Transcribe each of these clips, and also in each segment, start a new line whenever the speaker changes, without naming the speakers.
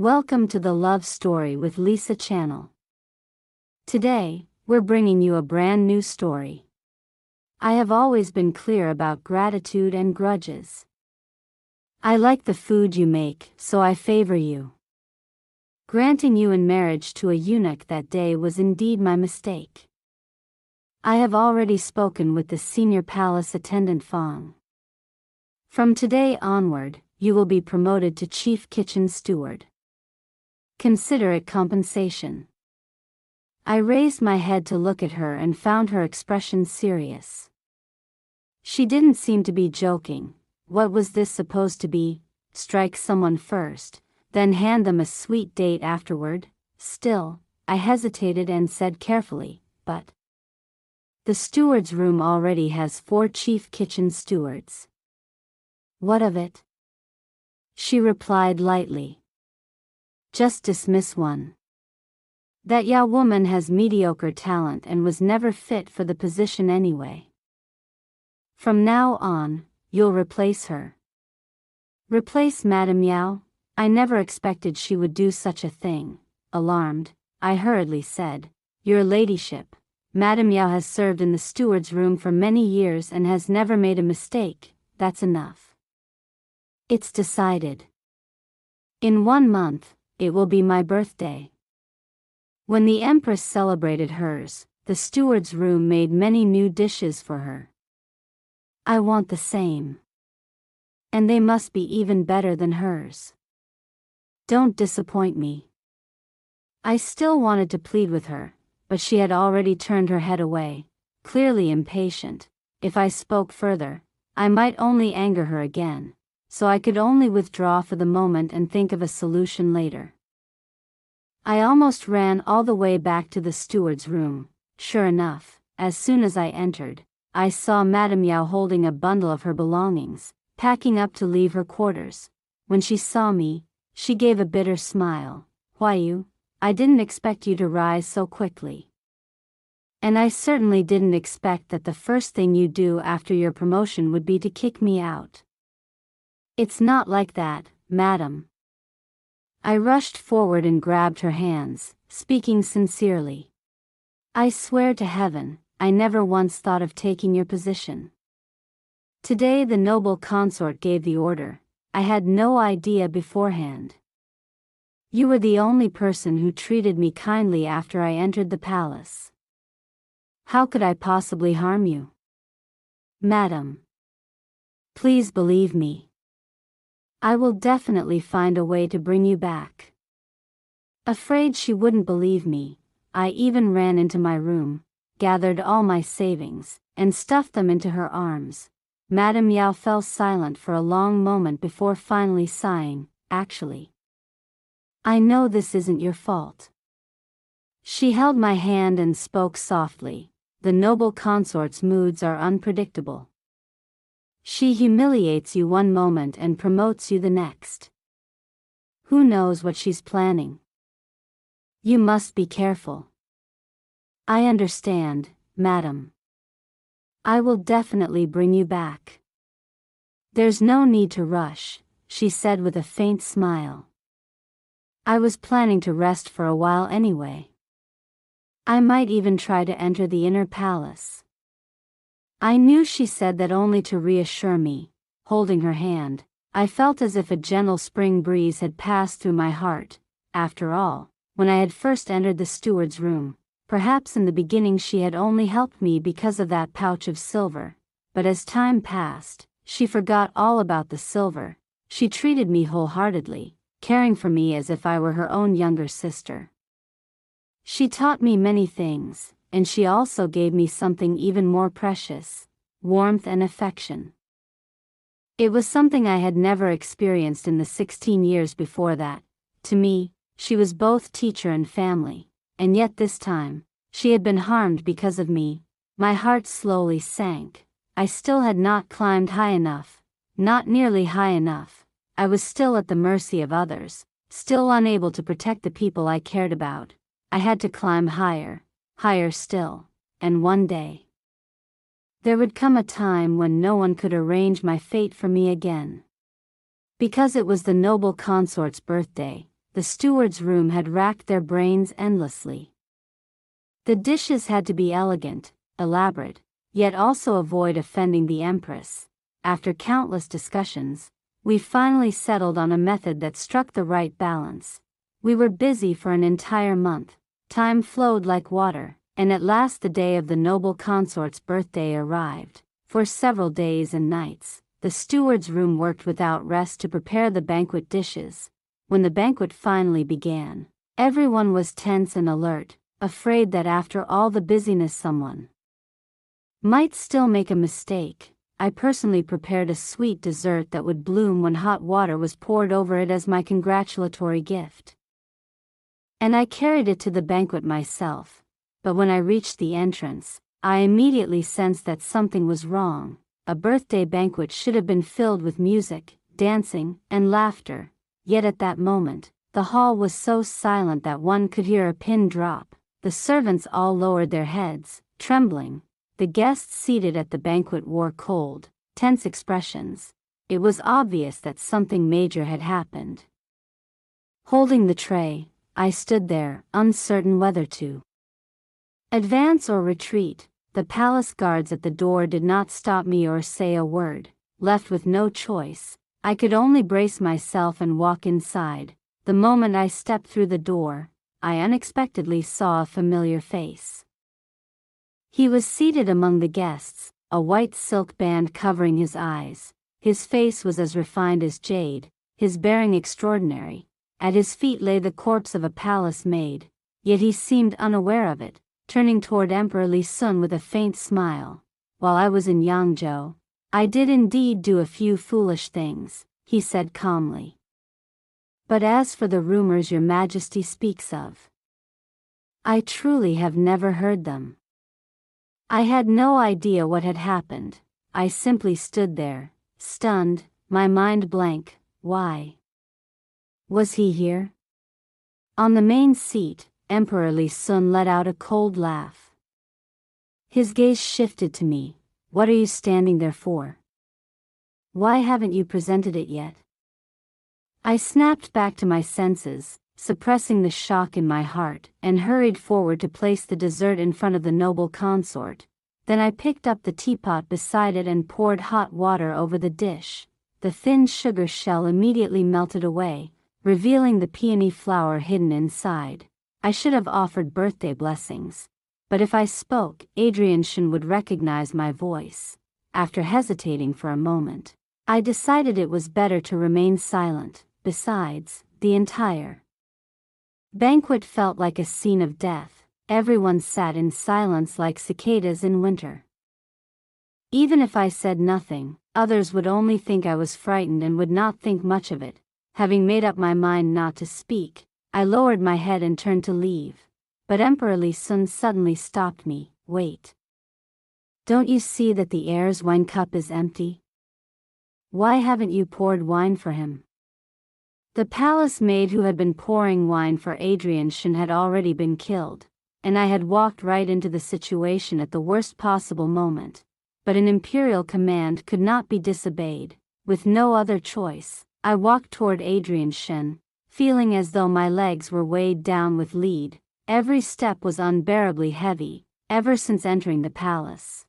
Welcome to the Love Story with Lisa channel. Today, we're bringing you a brand new story. I have always been clear about gratitude and grudges. I like the food you make, so I favor you. Granting you in marriage to a eunuch that day was indeed my mistake. I have already spoken with the senior palace attendant Fong. From today onward, you will be promoted to chief kitchen steward. Consider it compensation. I raised my head to look at her and found her expression serious. She didn't seem to be joking. What was this supposed to be? Strike someone first, then hand them a sweet date afterward? Still, I hesitated and said carefully, but the steward's room already has 4 chief kitchen stewards. What of it? She replied lightly. Just dismiss one. That Yao woman has mediocre talent and was never fit for the position anyway. From now on, you'll replace her. Replace Madame Yao? I never expected she would do such a thing. Alarmed, I hurriedly said, Your ladyship, Madame Yao has served in the steward's room for many years and has never made a mistake. That's enough. It's decided. In 1 month, it will be my birthday. When the Empress celebrated hers, the steward's room made many new dishes for her. I want the same. And they must be even better than hers. Don't disappoint me. I still wanted to plead with her, but she had already turned her head away, clearly impatient. If I spoke further, I might only anger her again, so I could only withdraw for the moment and think of a solution later. I almost ran all the way back to the steward's room. Sure enough, as soon as I entered, I saw Madame Yao holding a bundle of her belongings, packing up to leave her quarters. When she saw me, she gave a bitter smile. Why you? I didn't expect you to rise so quickly. And I certainly didn't expect that the first thing you do after your promotion would be to kick me out. It's not like that, madam. I rushed forward and grabbed her hands, speaking sincerely. I swear to heaven, I never once thought of taking your position. Today the noble consort gave the order. I had no idea beforehand. You were the only person who treated me kindly after I entered the palace. How could I possibly harm you? Madam. Please believe me. I will definitely find a way to bring you back. Afraid she wouldn't believe me, I even ran into my room, gathered all my savings, and stuffed them into her arms. Madame Yao fell silent for a long moment before finally sighing, Actually, I know this isn't your fault. She held my hand and spoke softly. The noble consort's moods are unpredictable. She humiliates you 1 moment and promotes you the next. Who knows what she's planning? You must be careful. I understand, madam. I will definitely bring you back. There's no need to rush, she said with a faint smile. I was planning to rest for a while anyway. I might even try to enter the inner palace. I knew she said that only to reassure me. Holding her hand, I felt as if a gentle spring breeze had passed through my heart. After all, when I had first entered the steward's room, perhaps in the beginning she had only helped me because of that pouch of silver, but as time passed, she forgot all about the silver. She treated me wholeheartedly, caring for me as if I were her own younger sister. She taught me many things, and she also gave me something even more precious, warmth and affection. It was something I had never experienced in the 16 years before that. To me, she was both teacher and family, and yet this time, she had been harmed because of me. My heart slowly sank. I still had not climbed high enough, not nearly high enough. I was still at the mercy of others, still unable to protect the people I cared about. I had to climb higher. Higher still, and one day there would come a time when no one could arrange my fate for me again. Because it was the noble consort's birthday, the steward's room had racked their brains endlessly. The dishes had to be elegant, elaborate, yet also avoid offending the Empress. After countless discussions, we finally settled on a method that struck the right balance. We were busy for an entire month. Time flowed like water, and at last the day of the noble consort's birthday arrived. For several days and nights, the steward's room worked without rest to prepare the banquet dishes. When the banquet finally began, everyone was tense and alert, afraid that after all the busyness someone might still make a mistake. I personally prepared a sweet dessert that would bloom when hot water was poured over it as my congratulatory gift. And I carried it to the banquet myself, but when I reached the entrance, I immediately sensed that something was wrong. A birthday banquet should have been filled with music, dancing, and laughter, yet at that moment, the hall was so silent that one could hear a pin drop. The servants all lowered their heads, trembling. The guests seated at the banquet wore cold, tense expressions. It was obvious that something major had happened. Holding the tray, I stood there, uncertain whether to advance or retreat. The palace guards at the door did not stop me or say a word. Left with no choice, I could only brace myself and walk inside. The moment I stepped through the door, I unexpectedly saw a familiar face. He was seated among the guests, a white silk band covering his eyes. His face was as refined as jade, his bearing extraordinary. At his feet lay the corpse of a palace maid, yet he seemed unaware of it, turning toward Emperor Li Sun with a faint smile. While I was in Yangzhou, I did indeed do a few foolish things, he said calmly. But as for the rumors your Majesty speaks of, I truly have never heard them. I had no idea what had happened. I simply stood there, stunned, my mind blank. Why was he here? On the main seat, Emperor Li Sun let out a cold laugh. His gaze shifted to me. What are you standing there for? Why haven't you presented it yet? I snapped back to my senses, suppressing the shock in my heart, and hurried forward to place the dessert in front of the noble consort. Then I picked up the teapot beside it and poured hot water over the dish. The thin sugar shell immediately melted away, revealing the peony flour hidden inside. I should have offered birthday blessings, but if I spoke, Adrian would recognize my voice. After hesitating for a moment, I decided it was better to remain silent. Besides, the entire banquet felt like a scene of death. Everyone sat in silence like cicadas in winter. Even if I said nothing, others would only think I was frightened and would not think much of it. Having made up my mind not to speak, I lowered my head and turned to leave. But Emperor Li Sun suddenly stopped me. Wait. Don't you see that the heir's wine cup is empty? Why haven't you poured wine for him? The palace maid who had been pouring wine for Adrian had already been killed, and I had walked right into the situation at the worst possible moment. But an imperial command could not be disobeyed. With no other choice, I walked toward Adrian, feeling as though my legs were weighed down with lead. Every step was unbearably heavy, ever since entering the palace.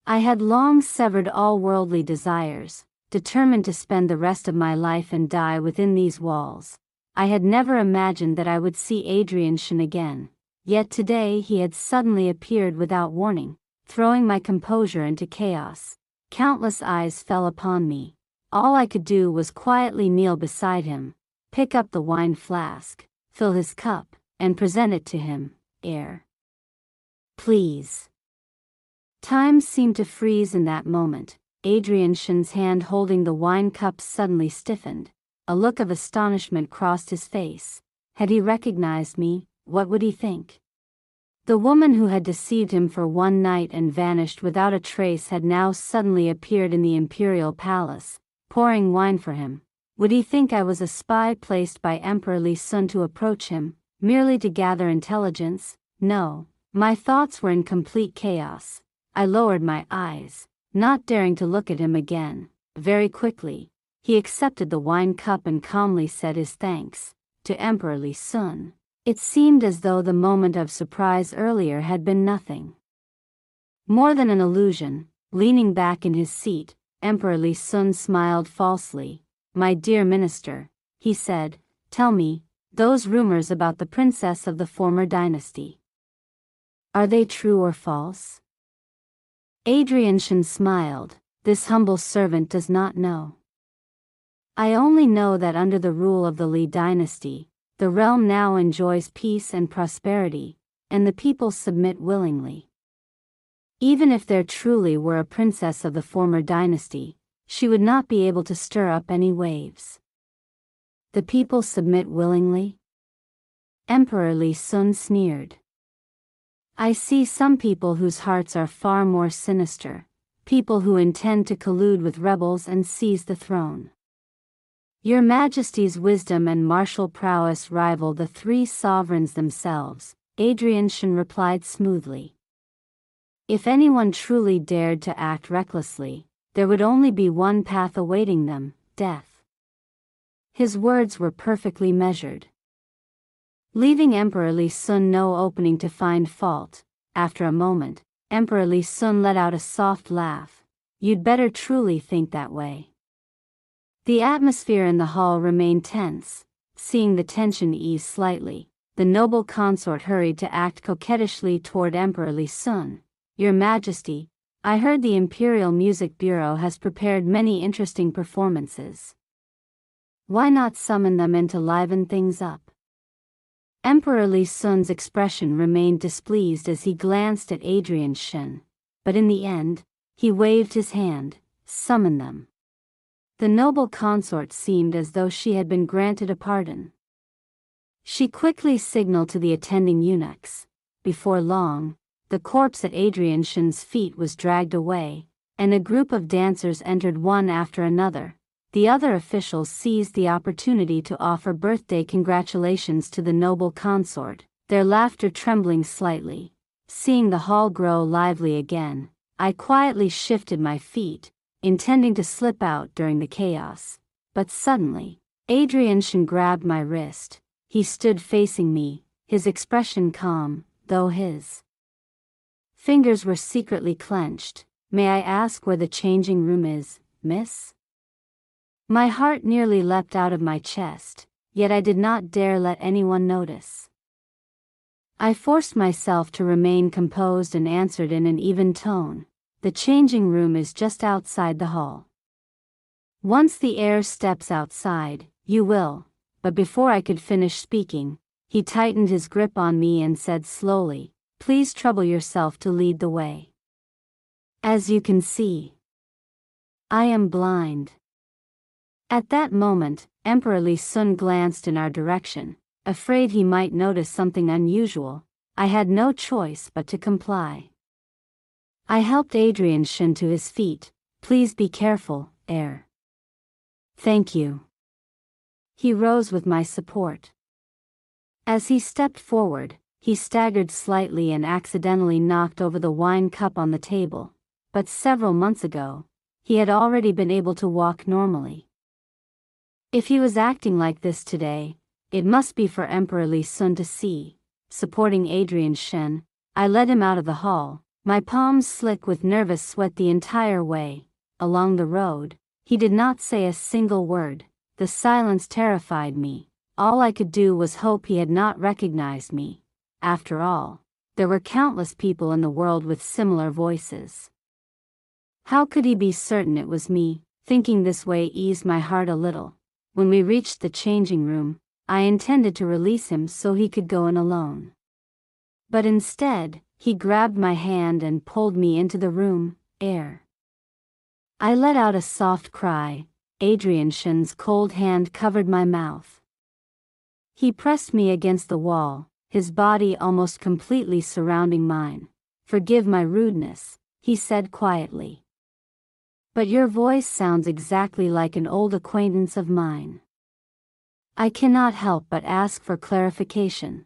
I had long severed all worldly desires, determined to spend the rest of my life and die within these walls. I had never imagined that I would see Adrian again, yet today he had suddenly appeared without warning, throwing my composure into chaos. Countless eyes fell upon me. All I could do was quietly kneel beside him, pick up the wine flask, fill his cup, and present it to him. Heir, please. Time seemed to freeze in that moment. Adrian's hand holding the wine cup suddenly stiffened. A look of astonishment crossed his face. Had he recognized me? What would he think? The woman who had deceived him for one night and vanished without a trace had now suddenly appeared in the imperial palace, pouring wine for him. Would he think I was a spy placed by Emperor Li Sun to approach him, merely to gather intelligence? No, my thoughts were in complete chaos. I lowered my eyes, not daring to look at him again. Very quickly, he accepted the wine cup and calmly said his thanks to Emperor Li Sun. It seemed as though the moment of surprise earlier had been nothing more than an illusion. Leaning back in his seat, Emperor Li Sun smiled falsely. "My dear minister," he said, "tell me, those rumors about the princess of the former dynasty, are they true or false?" Adrian Shen smiled. "This humble servant does not know. I only know that under the rule of the Li dynasty, the realm now enjoys peace and prosperity, and the people submit willingly. Even if there truly were a princess of the former dynasty, she would not be able to stir up any waves." "The people submit willingly?" Emperor Li Sun sneered. "I see some people whose hearts are far more sinister, people who intend to collude with rebels and seize the throne. Your Majesty's wisdom and martial prowess rival the three sovereigns themselves," Adrian Shen replied smoothly. "If anyone truly dared to act recklessly, there would only be one path awaiting them: death." His words were perfectly measured, leaving Emperor Li Sun no opening to find fault. After a moment, Emperor Li Sun let out a soft laugh. "You'd better truly think that way." The atmosphere in the hall remained tense. Seeing the tension ease slightly, the noble consort hurried to act coquettishly toward Emperor Li Sun. "Your Majesty, I heard the Imperial Music Bureau has prepared many interesting performances. Why not summon them in to liven things up?" Emperor Li Sun's expression remained displeased as he glanced at Adrian Shen, but in the end, he waved his hand. "Summon them." The noble consort seemed as though she had been granted a pardon. She quickly signaled to the attending eunuchs. Before long, the corpse at Adrian Shen's feet was dragged away, and a group of dancers entered one after another. The other officials seized the opportunity to offer birthday congratulations to the noble consort, their laughter trembling slightly. Seeing the hall grow lively again, I quietly shifted my feet, intending to slip out during the chaos. But suddenly, Adrian Shen grabbed my wrist. He stood facing me, his expression calm, though his fingers were secretly clenched. "May I ask where the changing room is, miss?" My heart nearly leapt out of my chest, yet I did not dare let anyone notice. I forced myself to remain composed and answered in an even tone. "The changing room is just outside the hall. Once the heir steps outside, you will." But before I could finish speaking, he tightened his grip on me and said slowly, "Please trouble yourself to lead the way. As you can see, I am blind." At that moment, Emperor Li Sun glanced in our direction, afraid he might notice something unusual. I had no choice but to comply. I helped Adrian Shen to his feet. "Please be careful, heir." "Thank you." He rose with my support. As he stepped forward, he staggered slightly and accidentally knocked over the wine cup on the table, but several months ago, he had already been able to walk normally. If he was acting like this today, it must be for Emperor Li Sun to see. Supporting Adrian Shen, I led him out of the hall, my palms slick with nervous sweat the entire way. Along the road, he did not say a single word. The silence terrified me. All I could do was hope he had not recognized me. After all, there were countless people in the world with similar voices. How could he be certain it was me? Thinking this way eased my heart a little. When we reached the changing room, I intended to release him so he could go in alone. But instead, he grabbed my hand and pulled me into the room. "Heir." I let out a soft cry. Adrian Shen's cold hand covered my mouth. He pressed me against the wall, his body almost completely surrounding mine. "Forgive my rudeness," he said quietly. "But your voice sounds exactly like an old acquaintance of mine. I cannot help but ask for clarification."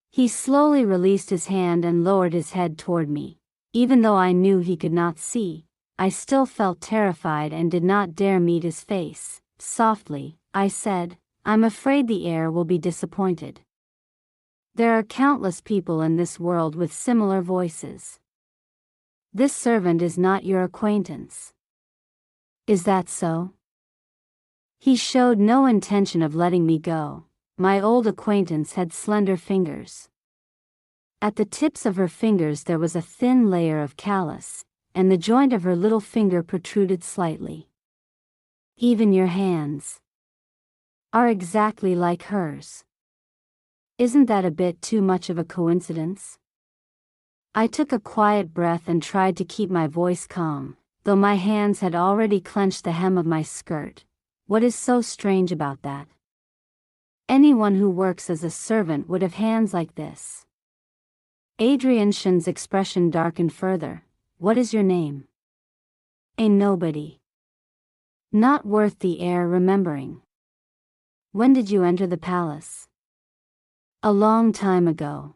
He slowly released his hand and lowered his head toward me. Even though I knew he could not see, I still felt terrified and did not dare meet his face. Softly, I said, "I'm afraid the heir will be disappointed. There are countless people in this world with similar voices. This servant is not your acquaintance." "Is that so?" He showed no intention of letting me go. My old acquaintance had slender fingers. At the tips of her fingers there was a thin layer of callus, and the joint of her little finger protruded slightly. "Even your hands are exactly like hers. Isn't that a bit too much of a coincidence?" I took a quiet breath and tried to keep my voice calm, though my hands had already clenched the hem of my skirt. "What is so strange about that? Anyone who works as a servant would have hands like this." Adrian Shen's expression darkened further. "What is your name?" "A nobody. Not worth the heir remembering." "When did you enter the palace?" "A long time ago."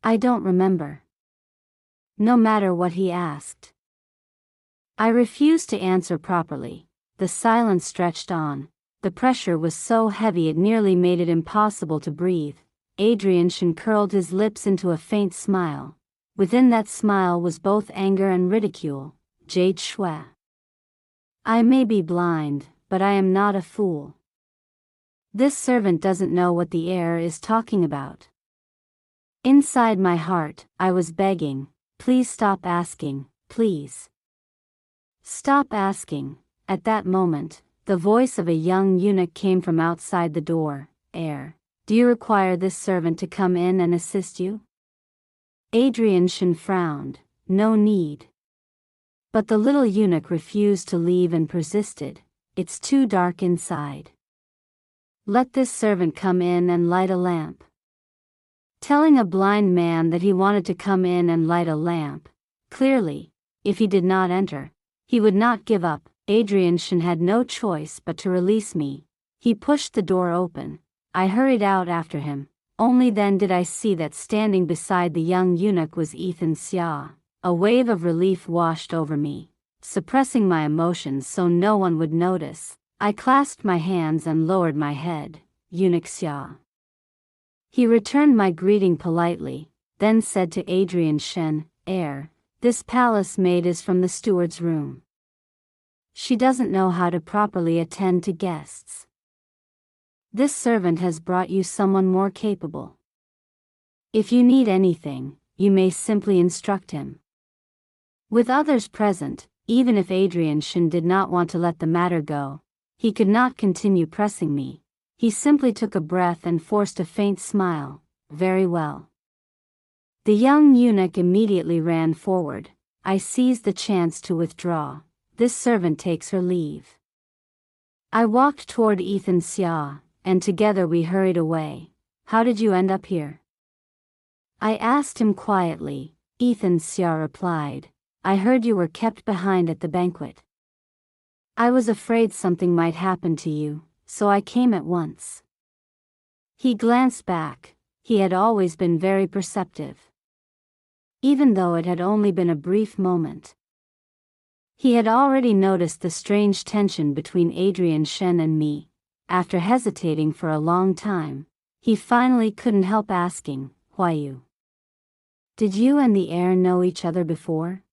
"I don't remember." No matter what he asked, I refused to answer properly. The silence stretched on. The pressure was so heavy it nearly made it impossible to breathe. Adrian Shen curled his lips into a faint smile. Within that smile was both anger and ridicule. "Jade Shui. I may be blind, but I am not a fool. This servant doesn't know what the heir is talking about." Inside my heart, I was begging, "Please stop asking, please. Stop asking." At that moment, the voice of a young eunuch came from outside the door. "Heir, do you require this servant to come in and assist you?" Adrian Shen frowned. "No need." But the little eunuch refused to leave and persisted, "It's too dark inside. Let this servant come in and light a lamp." Telling a blind man that he wanted to come in and light a lamp. Clearly, if he did not enter, he would not give up. Adrian Shen had no choice but to release me. He pushed the door open. I hurried out after him. Only then did I see that standing beside the young eunuch was Ethan Xia. A wave of relief washed over me. Suppressing my emotions so no one would notice, I clasped my hands and lowered my head. "Eunuch Xia." He returned my greeting politely, then said to Adrian Shen, "Heir, this palace maid is from the steward's room. She doesn't know how to properly attend to guests. This servant has brought you someone more capable. If you need anything, you may simply instruct him." With others present, even if Adrian Shen did not want to let the matter go, he could not continue pressing me. He simply took a breath and forced a faint smile. "Very well." The young eunuch immediately ran forward. I seized the chance to withdraw. "This servant takes her leave." I walked toward Ethan Xia, and together we hurried away. "How did you end up here?" I asked him quietly. Ethan Xia replied, "I heard you were kept behind at the banquet. I was afraid something might happen to you, so I came at once." He glanced back. He had always been very perceptive. Even though it had only been a brief moment. He had already noticed the strange tension between Adrian Shen and me. After hesitating for a long time, he finally couldn't help asking, "Why you? Did you and the heir know each other before?"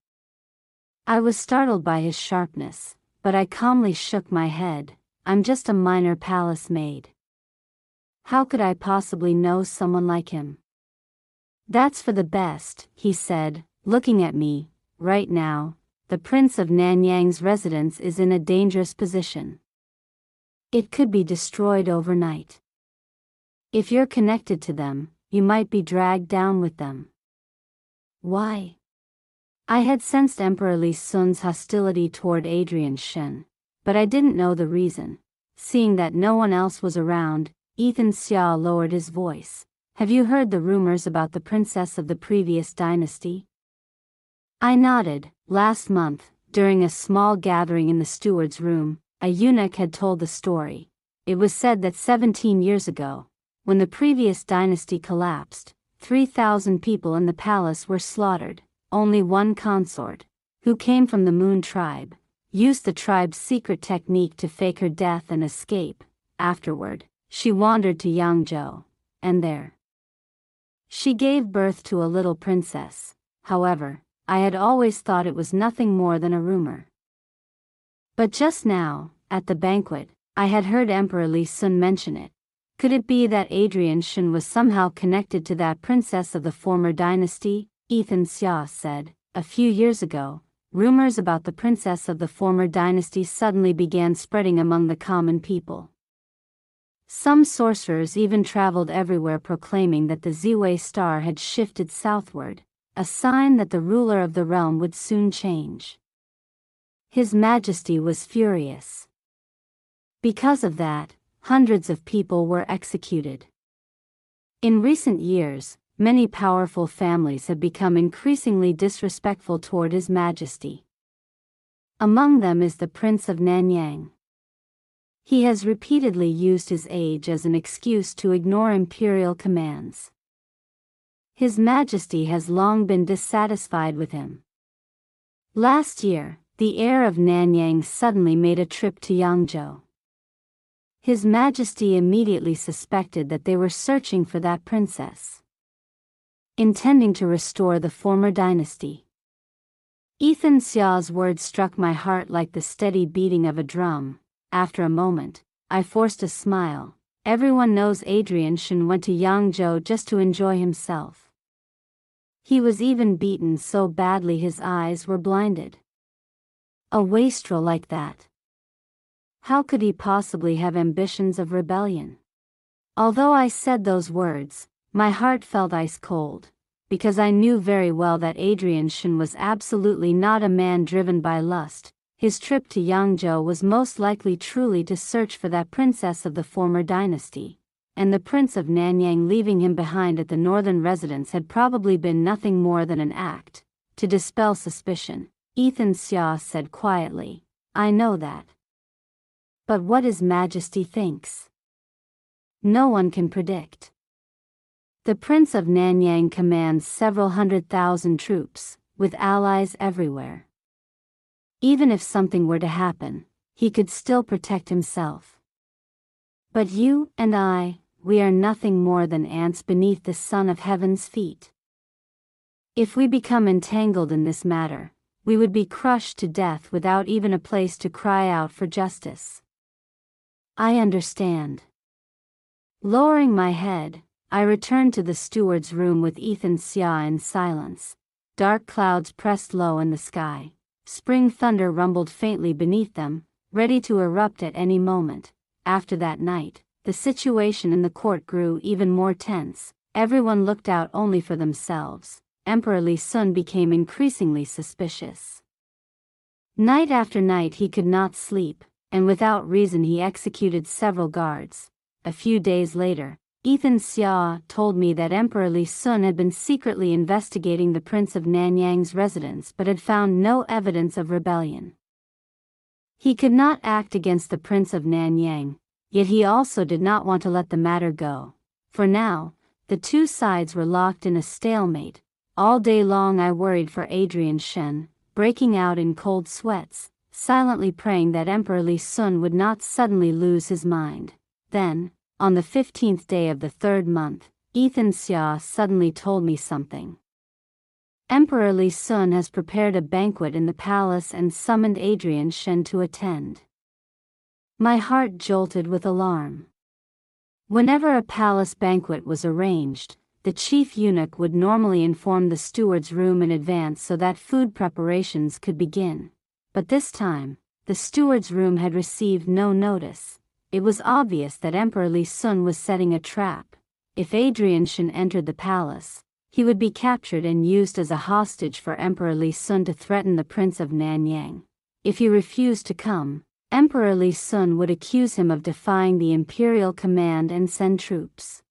I was startled by his sharpness, but I calmly shook my head. "I'm just a minor palace maid. How could I possibly know someone like him?" "That's for the best," he said, looking at me. "Right now, the Prince of Nanyang's residence is in a dangerous position. It could be destroyed overnight. If you're connected to them, you might be dragged down with them." "Why?" I had sensed Emperor Li Sun's hostility toward Adrian Shen, but I didn't know the reason. Seeing that no one else was around, Ethan Xia lowered his voice. "Have you heard the rumors about the princess of the previous dynasty?" I nodded. Last month, during a small gathering in the steward's room, a eunuch had told the story. It was said that 17 years ago, when the previous dynasty collapsed, 3,000 people in the palace were slaughtered. Only one consort, who came from the Moon tribe, used the tribe's secret technique to fake her death and escape. Afterward, she wandered to Yangzhou, and there she gave birth to a little princess. However, I had always thought it was nothing more than a rumor. But just now, at the banquet, I had heard Emperor Li Sun mention it. Could it be that Adrian Shen was somehow connected to that princess of the former dynasty? Ethan Xia said. A few years ago, rumors about the princess of the former dynasty suddenly began spreading among the common people. Some sorcerers even traveled everywhere proclaiming that the Ziwei star had shifted southward, a sign that the ruler of the realm would soon change. His Majesty was furious. Because of that, hundreds of people were executed. In recent years, many powerful families have become increasingly disrespectful toward His Majesty. Among them is the Prince of Nanyang. He has repeatedly used his age as an excuse to ignore imperial commands. His Majesty has long been dissatisfied with him. Last year, the heir of Nanyang suddenly made a trip to Yangzhou. His Majesty immediately suspected that they were searching for that princess, intending to restore the former dynasty. Ethan Xia's words struck my heart like the steady beating of a drum. After a moment, I forced a smile. Everyone knows Adrian Shen went to Yangzhou just to enjoy himself. He was even beaten so badly his eyes were blinded. A wastrel like that. How could he possibly have ambitions of rebellion? Although I said those words, my heart felt ice cold, because I knew very well that Adrian Shen was absolutely not a man driven by lust. His trip to Yangzhou was most likely truly to search for that princess of the former dynasty, and the Prince of Nanyang leaving him behind at the northern residence had probably been nothing more than an act to dispel suspicion. Ethan Xia said quietly, "I know that. But what His Majesty thinks, no one can predict. The Prince of Nanyang commands several 100,000 troops, with allies everywhere. Even if something were to happen, he could still protect himself. But you and I, we are nothing more than ants beneath the Son of Heaven's feet. If we become entangled in this matter, we would be crushed to death without even a place to cry out for justice." "I understand." Lowering my head, I returned to the steward's room with Ethan Xia in silence. Dark clouds pressed low in the sky. Spring thunder rumbled faintly beneath them, ready to erupt at any moment. After that night, the situation in the court grew even more tense. Everyone looked out only for themselves. Emperor Li Sun became increasingly suspicious. Night after night he could not sleep, and without reason he executed several guards. A few days later, Ethan Xia told me that Emperor Li Sun had been secretly investigating the Prince of Nanyang's residence but had found no evidence of rebellion. He could not act against the Prince of Nanyang, yet he also did not want to let the matter go. For now, the two sides were locked in a stalemate. All day long I worried for Adrian Shen, breaking out in cold sweats, silently praying that Emperor Li Sun would not suddenly lose his mind. Then, on the 15th day of the third month, Ethan Xia suddenly told me something. Emperor Li Sun has prepared a banquet in the palace and summoned Adrian Shen to attend. My heart jolted with alarm. Whenever a palace banquet was arranged, the chief eunuch would normally inform the steward's room in advance so that food preparations could begin. But this time, the steward's room had received no notice. It was obvious that Emperor Li Sun was setting a trap. If Adrian Shen entered the palace, he would be captured and used as a hostage for Emperor Li Sun to threaten the Prince of Nanyang. If he refused to come, Emperor Li Sun would accuse him of defying the imperial command and send troops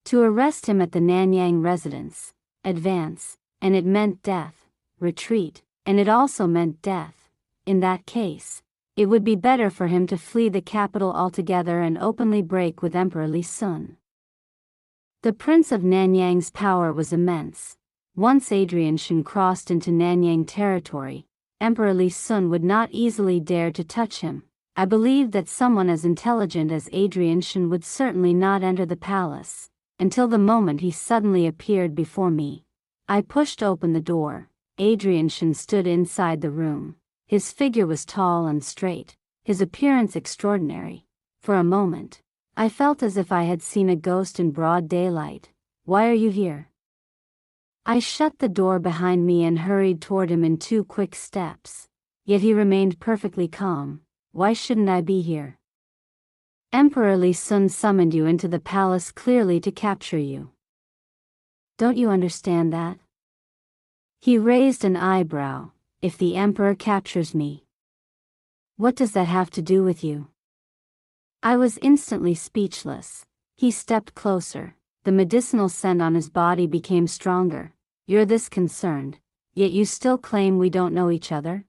to arrest him at the Nanyang residence. Advance, and it meant death. Retreat, and it also meant death. In that case, it would be better for him to flee the capital altogether and openly break with Emperor Li Sun. The Prince of Nanyang's power was immense. Once Adrian Shen crossed into Nanyang territory, Emperor Li Sun would not easily dare to touch him. I believed that someone as intelligent as Adrian Shen would certainly not enter the palace, until the moment he suddenly appeared before me. I pushed open the door. Adrian Shen stood inside the room. His figure was tall and straight, his appearance extraordinary. For a moment, I felt as if I had seen a ghost in broad daylight. "Why are you here?" I shut the door behind me and hurried toward him in 2 quick steps. Yet he remained perfectly calm. "Why shouldn't I be here? Emperor Li Sun summoned you into the palace clearly to capture you. Don't you understand that?" He raised an eyebrow. "If the emperor captures me, what does that have to do with you?" I was instantly speechless. He stepped closer. The medicinal scent on his body became stronger. "You're this concerned, yet you still claim we don't know each other?"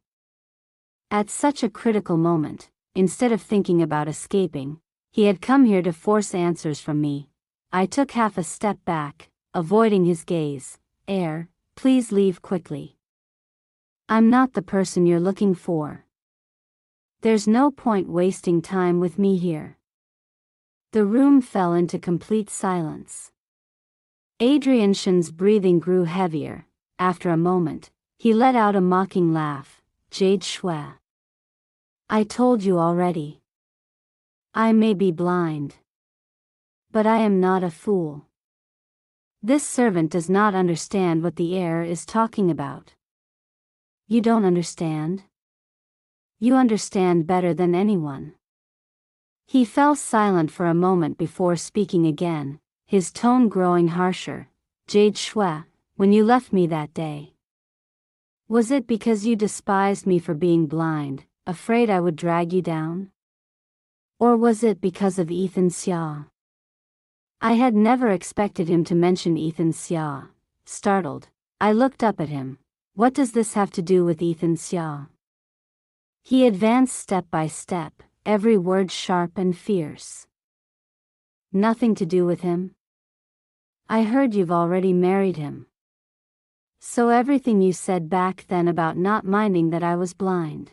At such a critical moment, instead of thinking about escaping, he had come here to force answers from me. I took half a step back, avoiding his gaze. "Heir, please leave quickly. I'm not the person you're looking for. There's no point wasting time with me here." The room fell into complete silence. Adrian Shen's breathing grew heavier. After a moment, he let out a mocking laugh. "Jade Shui. I told you already. I may be blind, but I am not a fool. This servant does not understand what the heir is talking about." "You don't understand? You understand better than anyone." He fell silent for a moment before speaking again, his tone growing harsher. "Jade Shui, when you left me that day, was it because you despised me for being blind, afraid I would drag you down? Or was it because of Ethan Xia?" I had never expected him to mention Ethan Xia. Startled, I looked up at him. "What does this have to do with Ethan Xia?" He advanced step by step, every word sharp and fierce. "Nothing to do with him? I heard you've already married him. So everything you said back then about not minding that I was blind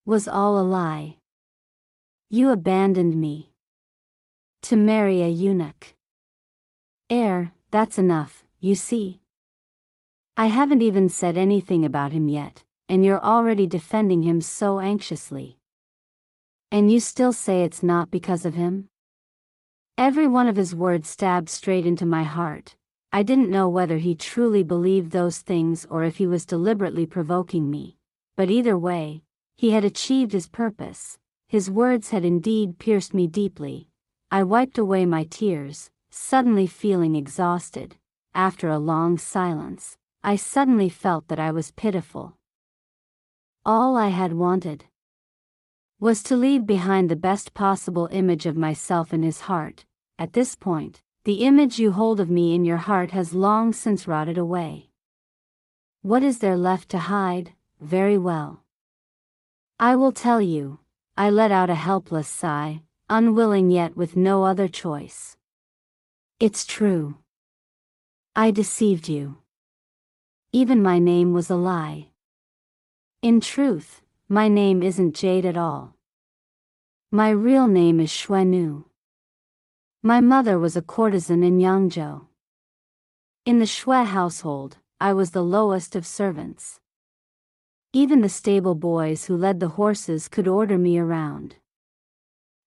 was all a lie. You abandoned me to marry a eunuch. Heir, that's enough, you see. I haven't even said anything about him yet, and you're already defending him so anxiously. And you still say it's not because of him?" Every one of his words stabbed straight into my heart. I didn't know whether he truly believed those things or if he was deliberately provoking me. But either way, he had achieved his purpose. His words had indeed pierced me deeply. I wiped away my tears, suddenly feeling exhausted. After a long silence, I suddenly felt that I was pitiful. All I had wanted was to leave behind the best possible image of myself in his heart. At this point, the image you hold of me in your heart has long since rotted away. What is there left to hide? Very well. I will tell you. I let out a helpless sigh, unwilling yet with no other choice. It's true. I deceived you. Even my name was a lie. In truth, my name isn't Jade at all. My real name is Xuenu. My mother was a courtesan in Yangzhou. In the Shui household, I was the lowest of servants. Even the stable boys who led the horses could order me around.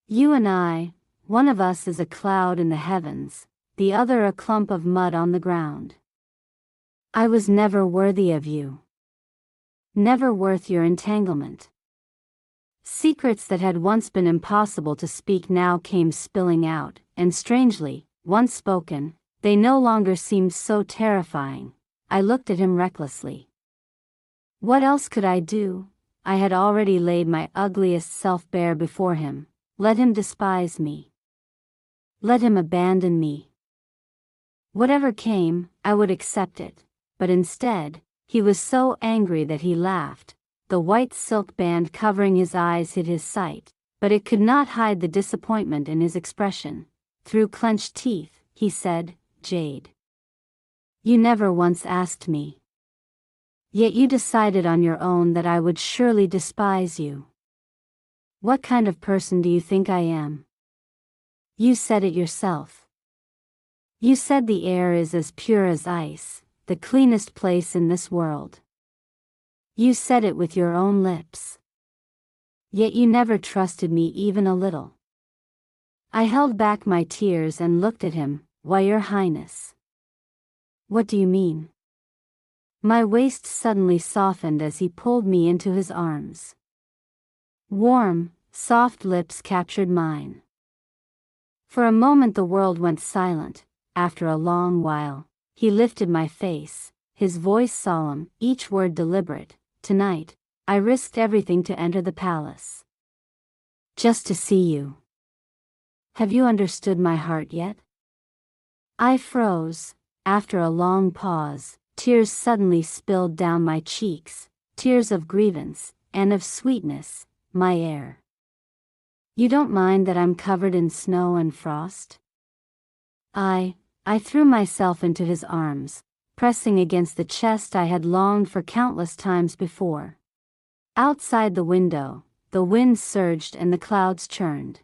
You and I, one of us is a cloud in the heavens, the other a clump of mud on the ground. I was never worthy of you. Never worth your entanglement. Secrets that had once been impossible to speak now came spilling out, and strangely, once spoken, they no longer seemed so terrifying. I looked at him recklessly. What else could I do? I had already laid my ugliest self bare before him. Let him despise me. Let him abandon me. Whatever came, I would accept it. But instead, he was so angry that he laughed. The white silk band covering his eyes hid his sight, but it could not hide the disappointment in his expression. Through clenched teeth, he said, "Jade, You never once asked me. Yet you decided on your own that I would surely despise you. What kind of person do you think I am? You said it yourself. You said the air is as pure as ice, the cleanest place in this world. You said it with your own lips. Yet you never trusted me even a little. I held back my tears and looked at him. Why, Your Highness? What do you mean? My waist suddenly softened as he pulled me into his arms. Warm, soft lips captured mine. For a moment the world went silent. After a long while, he lifted my face, his voice solemn, each word deliberate. Tonight, I risked everything to enter the palace. Just to see you. Have you understood my heart yet? I froze. After a long pause, tears suddenly spilled down my cheeks, tears of grievance, and of sweetness, my heir. You don't mind that I'm covered in snow and frost? I threw myself into his arms, pressing against the chest I had longed for countless times before. Outside the window, the wind surged and the clouds churned.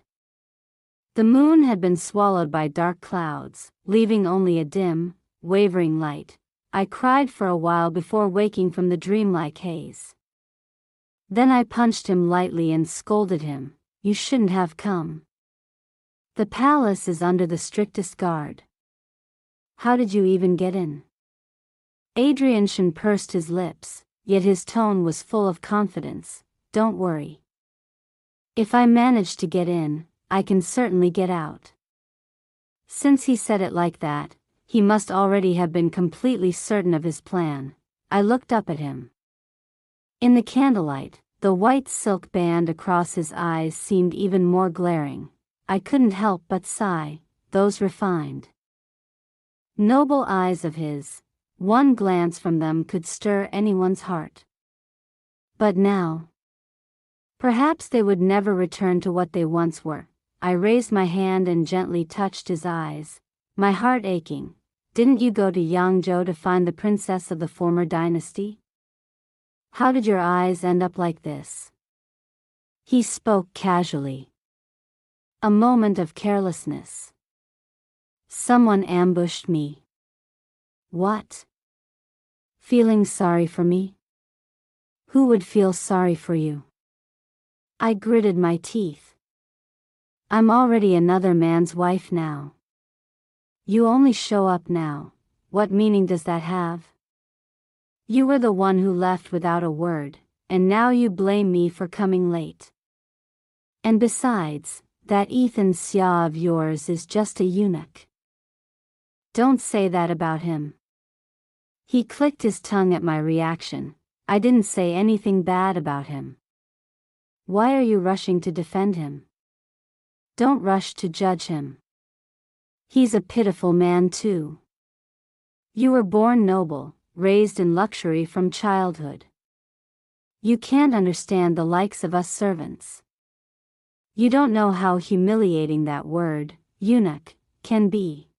The moon had been swallowed by dark clouds, leaving only a dim, wavering light. I cried for a while before waking from the dreamlike haze. Then I punched him lightly and scolded him. You shouldn't have come. The palace is under the strictest guard. How did you even get in? Adrianchen pursed his lips, yet his tone was full of confidence. Don't worry. If I manage to get in, I can certainly get out. Since he said it like that, he must already have been completely certain of his plan. I looked up at him. In the candlelight, the white silk band across his eyes seemed even more glaring. I couldn't help but sigh. Those refined, noble eyes of his, one glance from them could stir anyone's heart. But now, perhaps they would never return to what they once were. I raised my hand and gently touched his eyes, my heart aching. Didn't you go to Yangzhou to find the princess of the former dynasty? How did your eyes end up like this? He spoke casually. A moment of carelessness. Someone ambushed me. What? Feeling sorry for me? Who would feel sorry for you? I gritted my teeth. I'm already another man's wife now. You only show up now. What meaning does that have? You were the one who left without a word, and now you blame me for coming late. And besides, that Ethan Xia of yours is just a eunuch. Don't say that about him. He clicked his tongue at my reaction. I didn't say anything bad about him. Why are you rushing to defend him? Don't rush to judge him. He's a pitiful man too. You were born noble, raised in luxury from childhood. You can't understand the likes of us servants. You don't know how humiliating that word, eunuch, can be.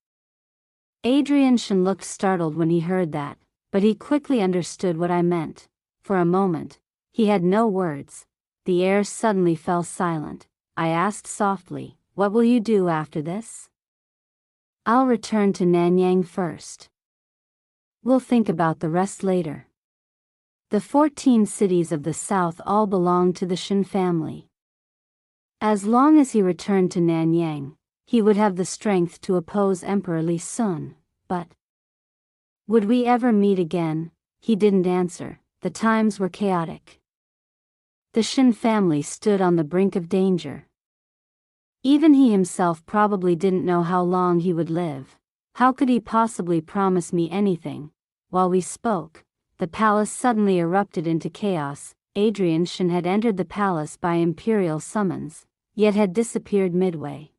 Adrianchen looked startled when he heard that, but he quickly understood what I meant. For a moment, he had no words. The air suddenly fell silent. I asked softly, what will you do after this? I'll return to Nanyang first. We'll think about the rest later. The 14 cities of the south all belong to the Shen family. As long as he returned to Nanyang, he would have the strength to oppose Emperor Li Sun, but would we ever meet again? He didn't answer. The times were chaotic. The Shen family stood on the brink of danger. Even he himself probably didn't know how long he would live. How could he possibly promise me anything? While we spoke, the palace suddenly erupted into chaos. Adrianchen had entered the palace by imperial summons, yet had disappeared midway.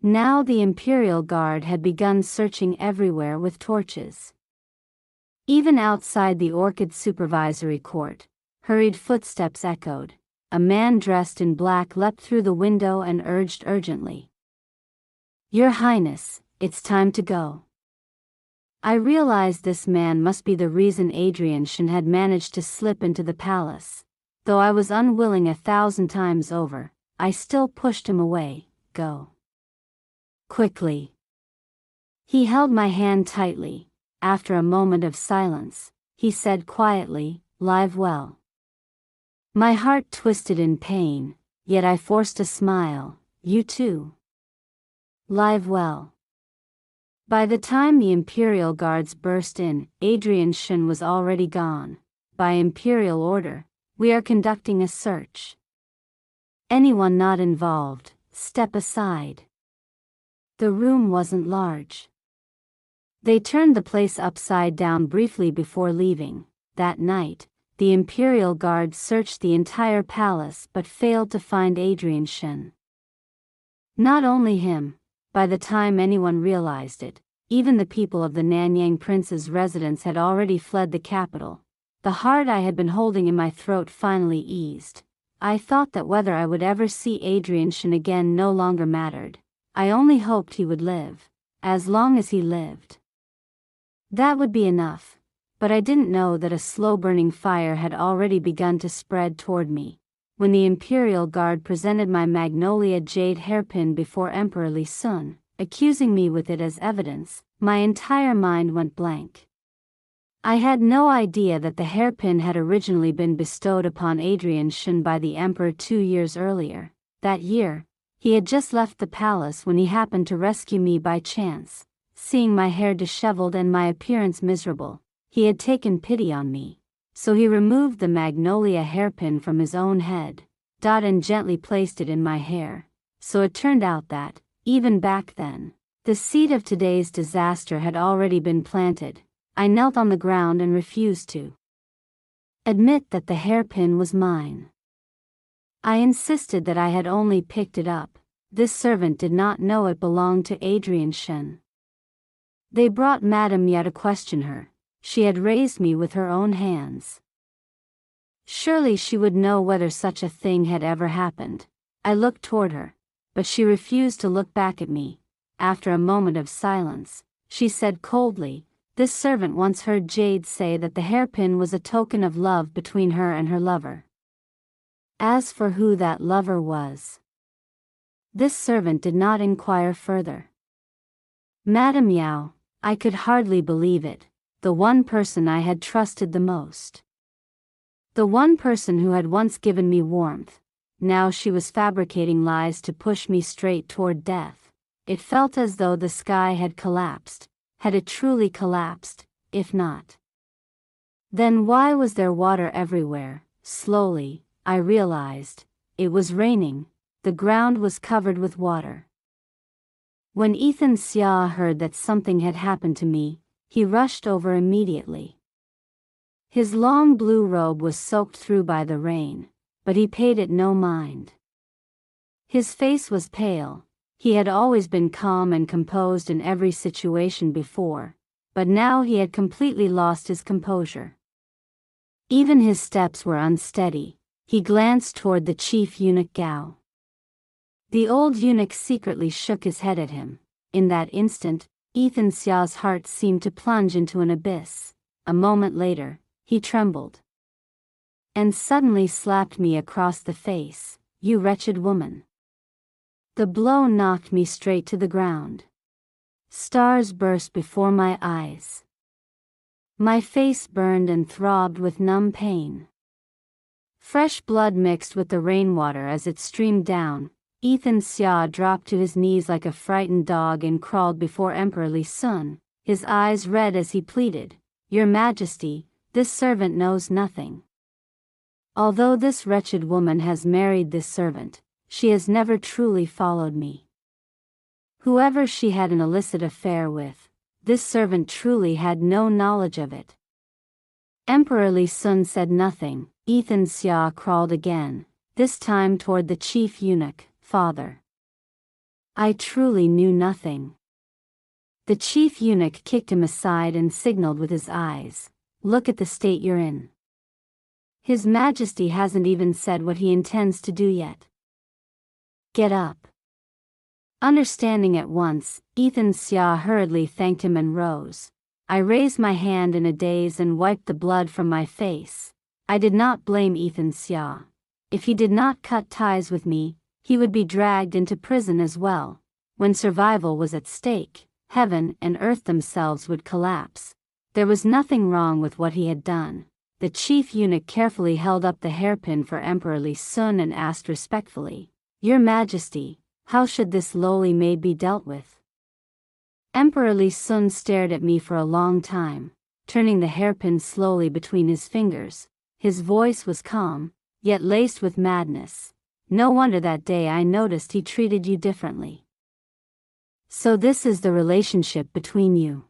Now the Imperial Guard had begun searching everywhere with torches. Even outside the Orchid Supervisory Court, hurried footsteps echoed. A man dressed in black leapt through the window and urged urgently. Your Highness, it's time to go. I realized this man must be the reason Adrian Shen had managed to slip into the palace. Though I was unwilling 1,000 times over, I still pushed him away. Go. Quickly. He held my hand tightly. After a moment of silence, he said quietly, "Live well." My heart twisted in pain, yet I forced a smile. You too. Live well. By the time the Imperial Guards burst in, Adrian Shen was already gone. By Imperial order, we are conducting a search. Anyone not involved, step aside. The room wasn't large. They turned the place upside down briefly before leaving. That night, the Imperial Guard searched the entire palace but failed to find Adrian Shen. Not only him, by the time anyone realized it, even the people of the Nanyang Prince's residence had already fled the capital. The heart I had been holding in my throat finally eased. I thought that whether I would ever see Adrian Shen again no longer mattered. I only hoped he would live. As long as he lived. That would be enough. But I didn't know that a slow-burning fire had already begun to spread toward me. When the Imperial Guard presented my magnolia jade hairpin before Emperor Li Sun, accusing me with it as evidence, my entire mind went blank. I had no idea that the hairpin had originally been bestowed upon Adrian Shen by the Emperor 2 years earlier. That year, he had just left the palace when he happened to rescue me by chance. Seeing my hair disheveled and my appearance miserable, he had taken pity on me. So he removed the magnolia hairpin from his own head, and gently placed it in my hair. So it turned out that, even back then, the seed of today's disaster had already been planted. I knelt on the ground and refused to admit that the hairpin was mine. I insisted that I had only picked it up. This servant did not know it belonged to Adrian Shen. They brought Madame Ya to question her. She had raised me with her own hands. Surely she would know whether such a thing had ever happened. I looked toward her, but she refused to look back at me. After a moment of silence, she said coldly, "This servant once heard Jade say that the hairpin was a token of love between her and her lover." As for who that lover was, this servant did not inquire further. Madame Yao, I could hardly believe it. The one person I had trusted the most. The one person who had once given me warmth. Now she was fabricating lies to push me straight toward death. It felt as though the sky had collapsed. Had it truly collapsed? If not, then why was there water everywhere? Slowly, I realized. It was raining. The ground was covered with water. When Ethan Xia heard that something had happened to me, he rushed over immediately. His long blue robe was soaked through by the rain, but he paid it no mind. His face was pale. He had always been calm and composed in every situation before, but now he had completely lost his composure. Even his steps were unsteady. He glanced toward the chief eunuch Gao. The old eunuch secretly shook his head at him. In that instant, Ethan Xia's heart seemed to plunge into an abyss. A moment later, he trembled. And suddenly slapped me across the face. "You wretched woman." The blow knocked me straight to the ground. Stars burst before my eyes. My face burned and throbbed with numb pain. Fresh blood mixed with the rainwater as it streamed down. Ethan Xia dropped to his knees like a frightened dog and crawled before Emperor Li Sun, his eyes red as he pleaded, "Your Majesty, this servant knows nothing. Although this wretched woman has married this servant, she has never truly followed me. Whoever she had an illicit affair with, this servant truly had no knowledge of it." Emperor Li Sun said nothing. Ethan Xia crawled again, this time toward the chief eunuch. "Father, I truly knew nothing." The chief eunuch kicked him aside and signaled with his eyes, "Look at the state you're in. His Majesty hasn't even said what he intends to do yet. Get up." Understanding at once, Ethan Xia hurriedly thanked him and rose. I raised my hand in a daze and wiped the blood from my face. I did not blame Ethan Xia. If he did not cut ties with me, he would be dragged into prison as well. When survival was at stake, heaven and earth themselves would collapse. There was nothing wrong with what he had done. The chief eunuch carefully held up the hairpin for Emperor Li Sun and asked respectfully, "Your Majesty, how should this lowly maid be dealt with?" Emperor Li Sun stared at me for a long time, turning the hairpin slowly between his fingers. His voice was calm, yet laced with madness. "No wonder that day I noticed he treated you differently. So this is the relationship between you.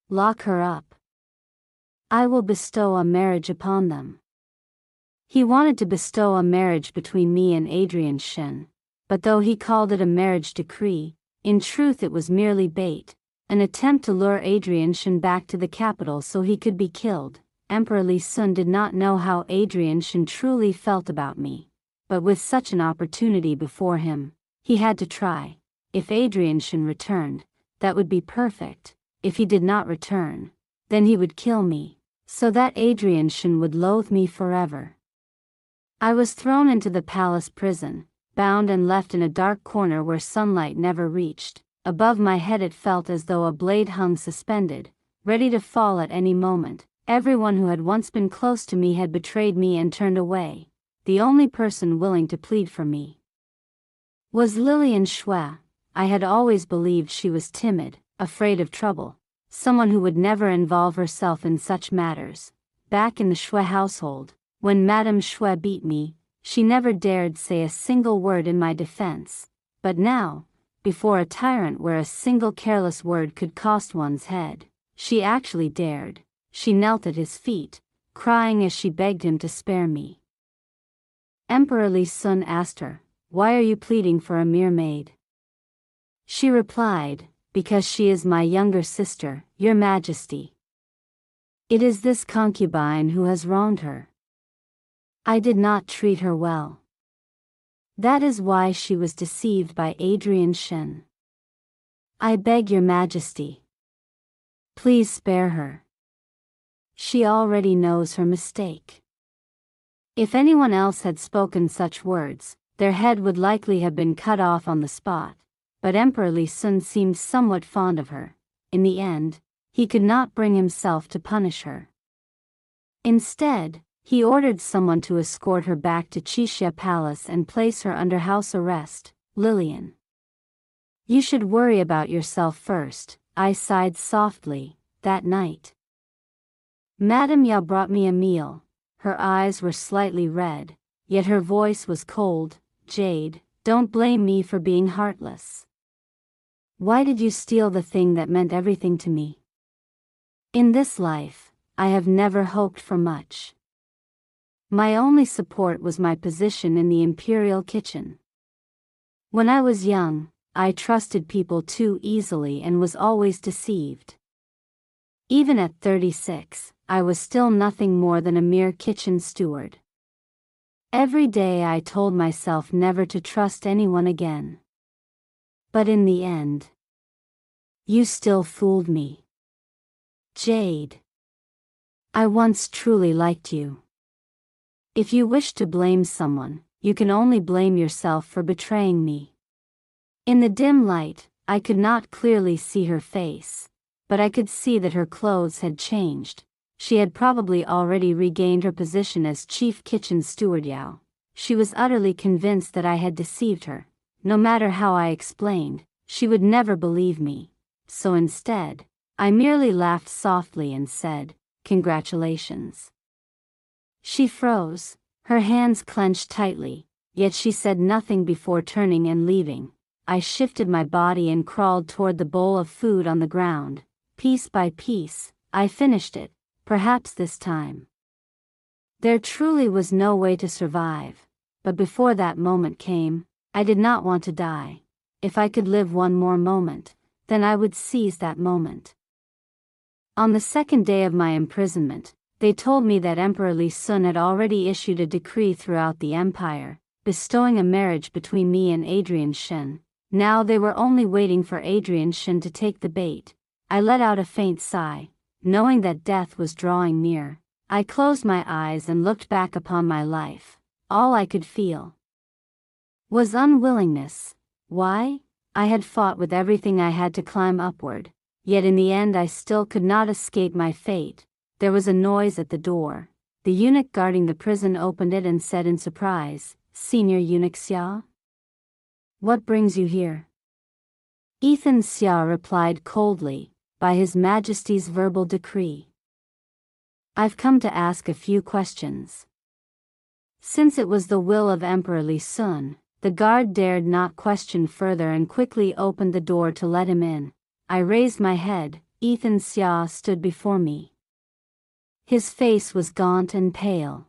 Lock her up. I will bestow a marriage upon them." He wanted to bestow a marriage between me and Adrian Shen, but though he called it a marriage decree, in truth it was merely bait, an attempt to lure Adrian Shen back to the capital so he could be killed. Emperor Li Sun did not know how Adrian Shen truly felt about me, but with such an opportunity before him, he had to try. If Adrian Shen returned, that would be perfect. If he did not return, then he would kill me, so that Adrian Shen would loathe me forever. I was thrown into the palace prison, bound and left in a dark corner where sunlight never reached. Above my head it felt as though a blade hung suspended, ready to fall at any moment. Everyone who had once been close to me had betrayed me and turned away. The only person willing to plead for me was Lillian Xue. I had always believed she was timid, afraid of trouble, someone who would never involve herself in such matters. Back in the Xue household, when Madame Xue beat me, she never dared say a single word in my defense. But now, before a tyrant where a single careless word could cost one's head, she actually dared. She knelt at his feet, crying as she begged him to spare me. Emperor Li Sun asked her, "Why are you pleading for a mere maid?" She replied, "Because she is my younger sister, Your Majesty. It is this concubine who has wronged her. I did not treat her well. That is why she was deceived by Adrian Shen. I beg Your Majesty, please spare her. She already knows her mistake." If anyone else had spoken such words, their head would likely have been cut off on the spot, but Emperor Li Sun seemed somewhat fond of her. In the end, he could not bring himself to punish her. Instead, he ordered someone to escort her back to Qixia Palace and place her under house arrest. "Lillian, you should worry about yourself first," I sighed softly. That night, Madame Yao brought me a meal. Her eyes were slightly red, yet her voice was cold. "Jade, don't blame me for being heartless. Why did you steal the thing that meant everything to me? In this life, I have never hoped for much. My only support was my position in the imperial kitchen. When I was young, I trusted people too easily and was always deceived. Even at 36, I was still nothing more than a mere kitchen steward. Every day I told myself never to trust anyone again. But in the end, you still fooled me. Jade, I once truly liked you. If you wish to blame someone, you can only blame yourself for betraying me." In the dim light, I could not clearly see her face, but I could see that her clothes had changed. She had probably already regained her position as chief kitchen steward Yao. She was utterly convinced that I had deceived her. No matter how I explained, she would never believe me. So instead, I merely laughed softly and said, "Congratulations." She froze, her hands clenched tightly, yet she said nothing before turning and leaving. I shifted my body and crawled toward the bowl of food on the ground. Piece by piece, I finished it. Perhaps this time there truly was no way to survive, but before that moment came, I did not want to die. If I could live one more moment, then I would seize that moment. On the second day of my imprisonment, they told me that Emperor Li Sun had already issued a decree throughout the empire, bestowing a marriage between me and Adrian Shen. Now they were only waiting for Adrian Shen to take the bait. I let out a faint sigh, knowing that death was drawing near. I closed my eyes and looked back upon my life. All I could feel was unwillingness. Why? I had fought with everything I had to climb upward, yet in the end I still could not escape my fate. There was a noise at the door. The eunuch guarding the prison opened it and said in surprise, "Senior Eunuch Xia? What brings you here?" Ethan Xia replied coldly, "By His Majesty's verbal decree. I've come to ask a few questions." Since it was the will of Emperor Li Sun, the guard dared not question further and quickly opened the door to let him in. I raised my head. Ethan Xia stood before me. His face was gaunt and pale.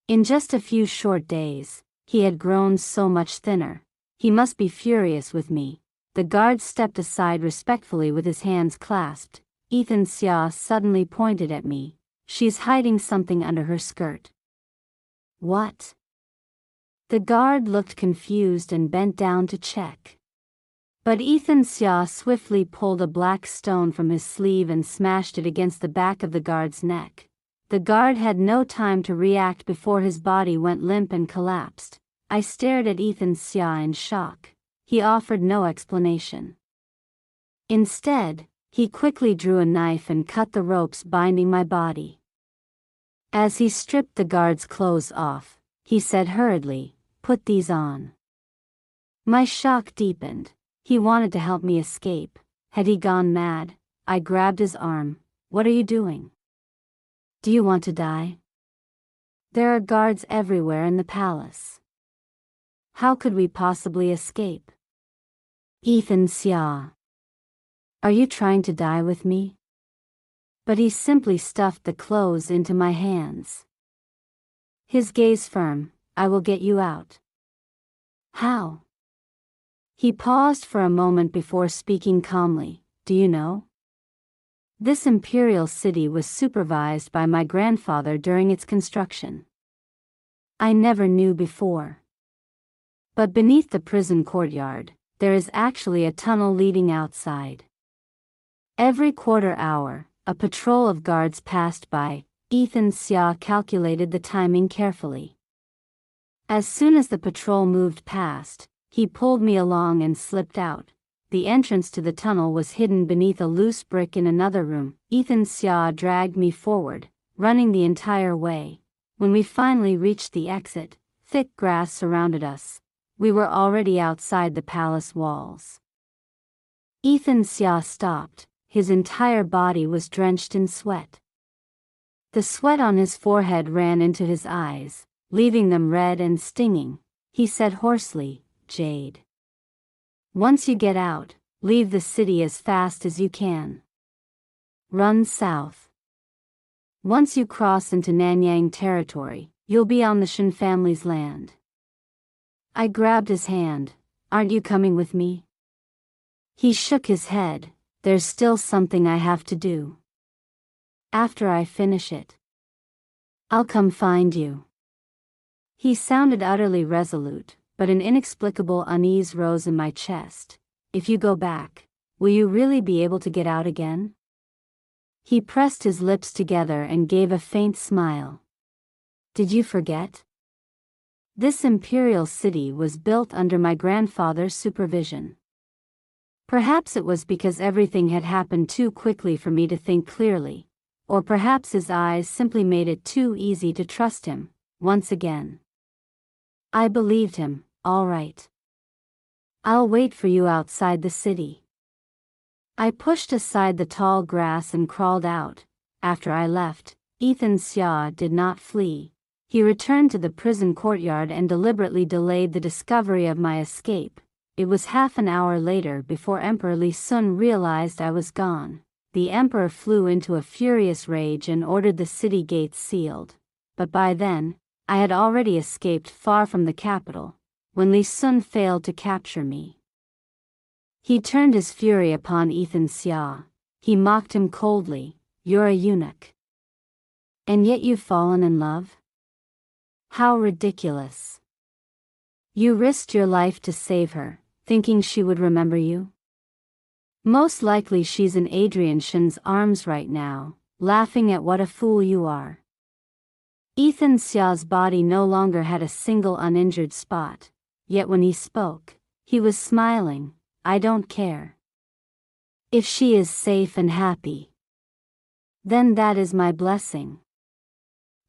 In just a few short days, he had grown so much thinner. He must be furious with me. The guard stepped aside respectfully with his hands clasped. Ethan Xia suddenly pointed at me. "She's hiding something under her skirt." "What?" The guard looked confused and bent down to check. But Ethan Xia swiftly pulled a black stone from his sleeve and smashed it against the back of the guard's neck. The guard had no time to react before his body went limp and collapsed. I stared at Ethan Xia in shock. He offered no explanation. Instead, he quickly drew a knife and cut the ropes binding my body. As he stripped the guard's clothes off, he said hurriedly, "Put these on." My shock deepened. He wanted to help me escape. Had he gone mad? I grabbed his arm. "What are you doing? Do you want to die? There are guards everywhere in the palace. How could we possibly escape?" "Ethan Xia, are you trying to die with me?" But he simply stuffed the clothes into my hands. His gaze firm. "I will get you out." "How?" He paused for a moment before speaking calmly. "Do you know? This imperial city was supervised by my grandfather during its construction. I never knew before. But beneath the prison courtyard, there is actually a tunnel leading outside. Every quarter hour, a patrol of guards passed by." Ethan Xia calculated the timing carefully. As soon as the patrol moved past, he pulled me along and slipped out. The entrance to the tunnel was hidden beneath a loose brick in another room. Ethan Xia dragged me forward, running the entire way. When we finally reached the exit, thick grass surrounded us. We were already outside the palace walls. Ethan Xia stopped. His entire body was drenched in sweat. The sweat on his forehead ran into his eyes, leaving them red and stinging. He said hoarsely, "Jade. Once you get out, leave the city as fast as you can. Run south. Once you cross into Nanyang territory, you'll be on the Shen family's land." I grabbed his hand. "Aren't you coming with me?" He shook his head. "There's still something I have to do. After I finish it, I'll come find you." He sounded utterly resolute, but an inexplicable unease rose in my chest. "If you go back, will you really be able to get out again?" He pressed his lips together and gave a faint smile. "Did you forget? This imperial city was built under my grandfather's supervision." Perhaps it was because everything had happened too quickly for me to think clearly, or perhaps his eyes simply made it too easy to trust him, once again. I believed him. "All right. I'll wait for you outside the city." I pushed aside the tall grass and crawled out. After I left, Ethan Xia did not flee. He returned to the prison courtyard and deliberately delayed the discovery of my escape. It was half an hour later before Emperor Li Sun realized I was gone. The emperor flew into a furious rage and ordered the city gates sealed. But by then, I had already escaped far from the capital, when Li Sun failed to capture me. He turned his fury upon Ethan Xia. He mocked him coldly. "You're a eunuch. And yet you've fallen in love? How ridiculous. You risked your life to save her, thinking she would remember you? Most likely she's in Adrian Shen's arms right now, laughing at what a fool you are. Ethan Xia's body no longer had a single uninjured spot, yet when he spoke, he was smiling. I don't care. If she is safe and happy, then that is my blessing.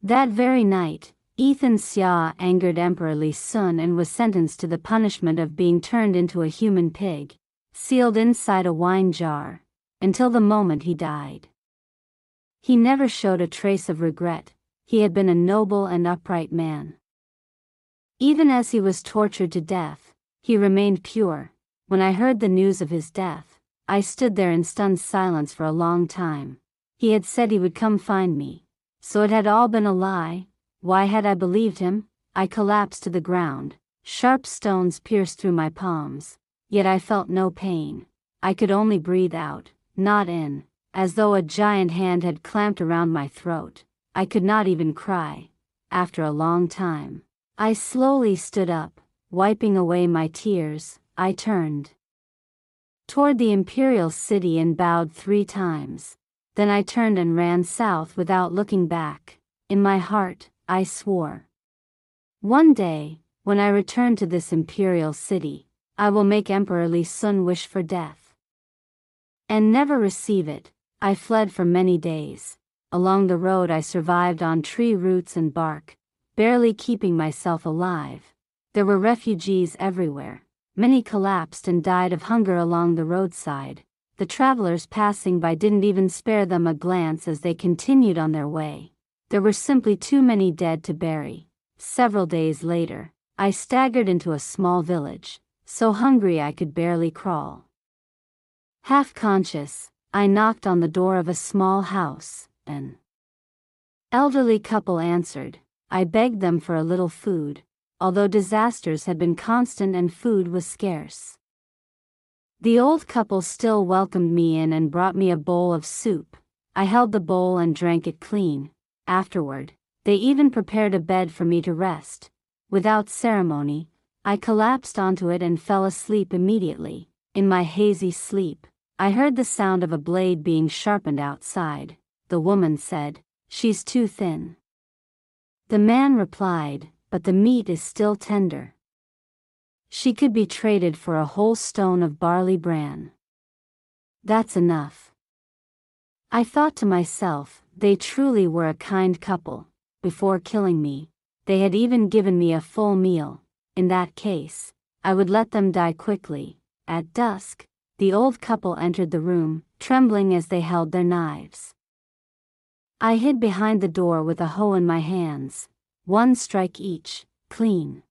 That very night, Ethan Xia angered Emperor Li Sun and was sentenced to the punishment of being turned into a human pig, sealed inside a wine jar, until the moment he died. He never showed a trace of regret. He had been a noble and upright man. Even as he was tortured to death, he remained pure. When I heard the news of his death, I stood there in stunned silence for a long time. He had said he would come find me. So it had all been a lie. Why had I believed him? I collapsed to the ground. Sharp stones pierced through my palms. Yet I felt no pain. I could only breathe out, not in, as though a giant hand had clamped around my throat. I could not even cry. After a long time, I slowly stood up, wiping away my tears. I turned toward the imperial city and bowed 3 times. Then I turned and ran south without looking back. In my heart, I swore. One day, when I return to this imperial city, I will make Emperor Li Sun wish for death and never receive it. I fled for many days. Along the road I survived on tree roots and bark, barely keeping myself alive. There were refugees everywhere. Many collapsed and died of hunger along the roadside. The travelers passing by didn't even spare them a glance as they continued on their way. There were simply too many dead to bury. Several days later, I staggered into a small village, so hungry I could barely crawl. Half conscious, I knocked on the door of a small house. An elderly couple answered. I begged them for a little food, although disasters had been constant and food was scarce. The old couple still welcomed me in and brought me a bowl of soup. I held the bowl and drank it clean. Afterward, they even prepared a bed for me to rest. Without ceremony, I collapsed onto it and fell asleep immediately. In my hazy sleep, I heard the sound of a blade being sharpened outside. The woman said, "She's too thin." The man replied, "But the meat is still tender. She could be traded for a whole stone of barley bran." That's enough. I thought to myself, they truly were a kind couple. Before killing me, they had even given me a full meal. In that case, I would let them die quickly. At dusk, the old couple entered the room, trembling as they held their knives. I hid behind the door with a hoe in my hands. 1 strike each, clean.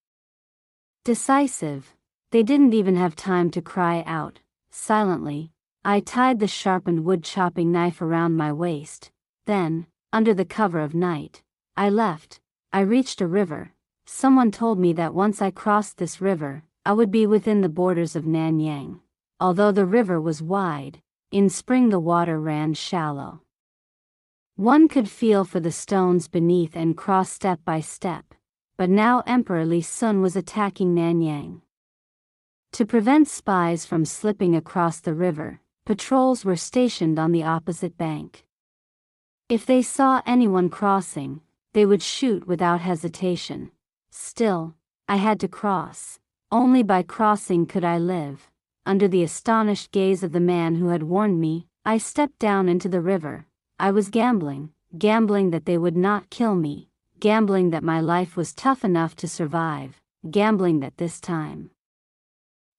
Decisive. They didn't even have time to cry out. Silently, I tied the sharpened wood chopping knife around my waist. Then, under the cover of night, I left. I reached a river. Someone told me that once I crossed this river, I would be within the borders of Nanyang. Although the river was wide, in spring the water ran shallow. One could feel for the stones beneath and cross step by step. But now Emperor Li Sun was attacking Nanyang. To prevent spies from slipping across the river, patrols were stationed on the opposite bank. If they saw anyone crossing, they would shoot without hesitation. Still, I had to cross. Only by crossing could I live. Under the astonished gaze of the man who had warned me, I stepped down into the river. I was gambling that they would not kill me, gambling that my life was tough enough to survive, gambling that this time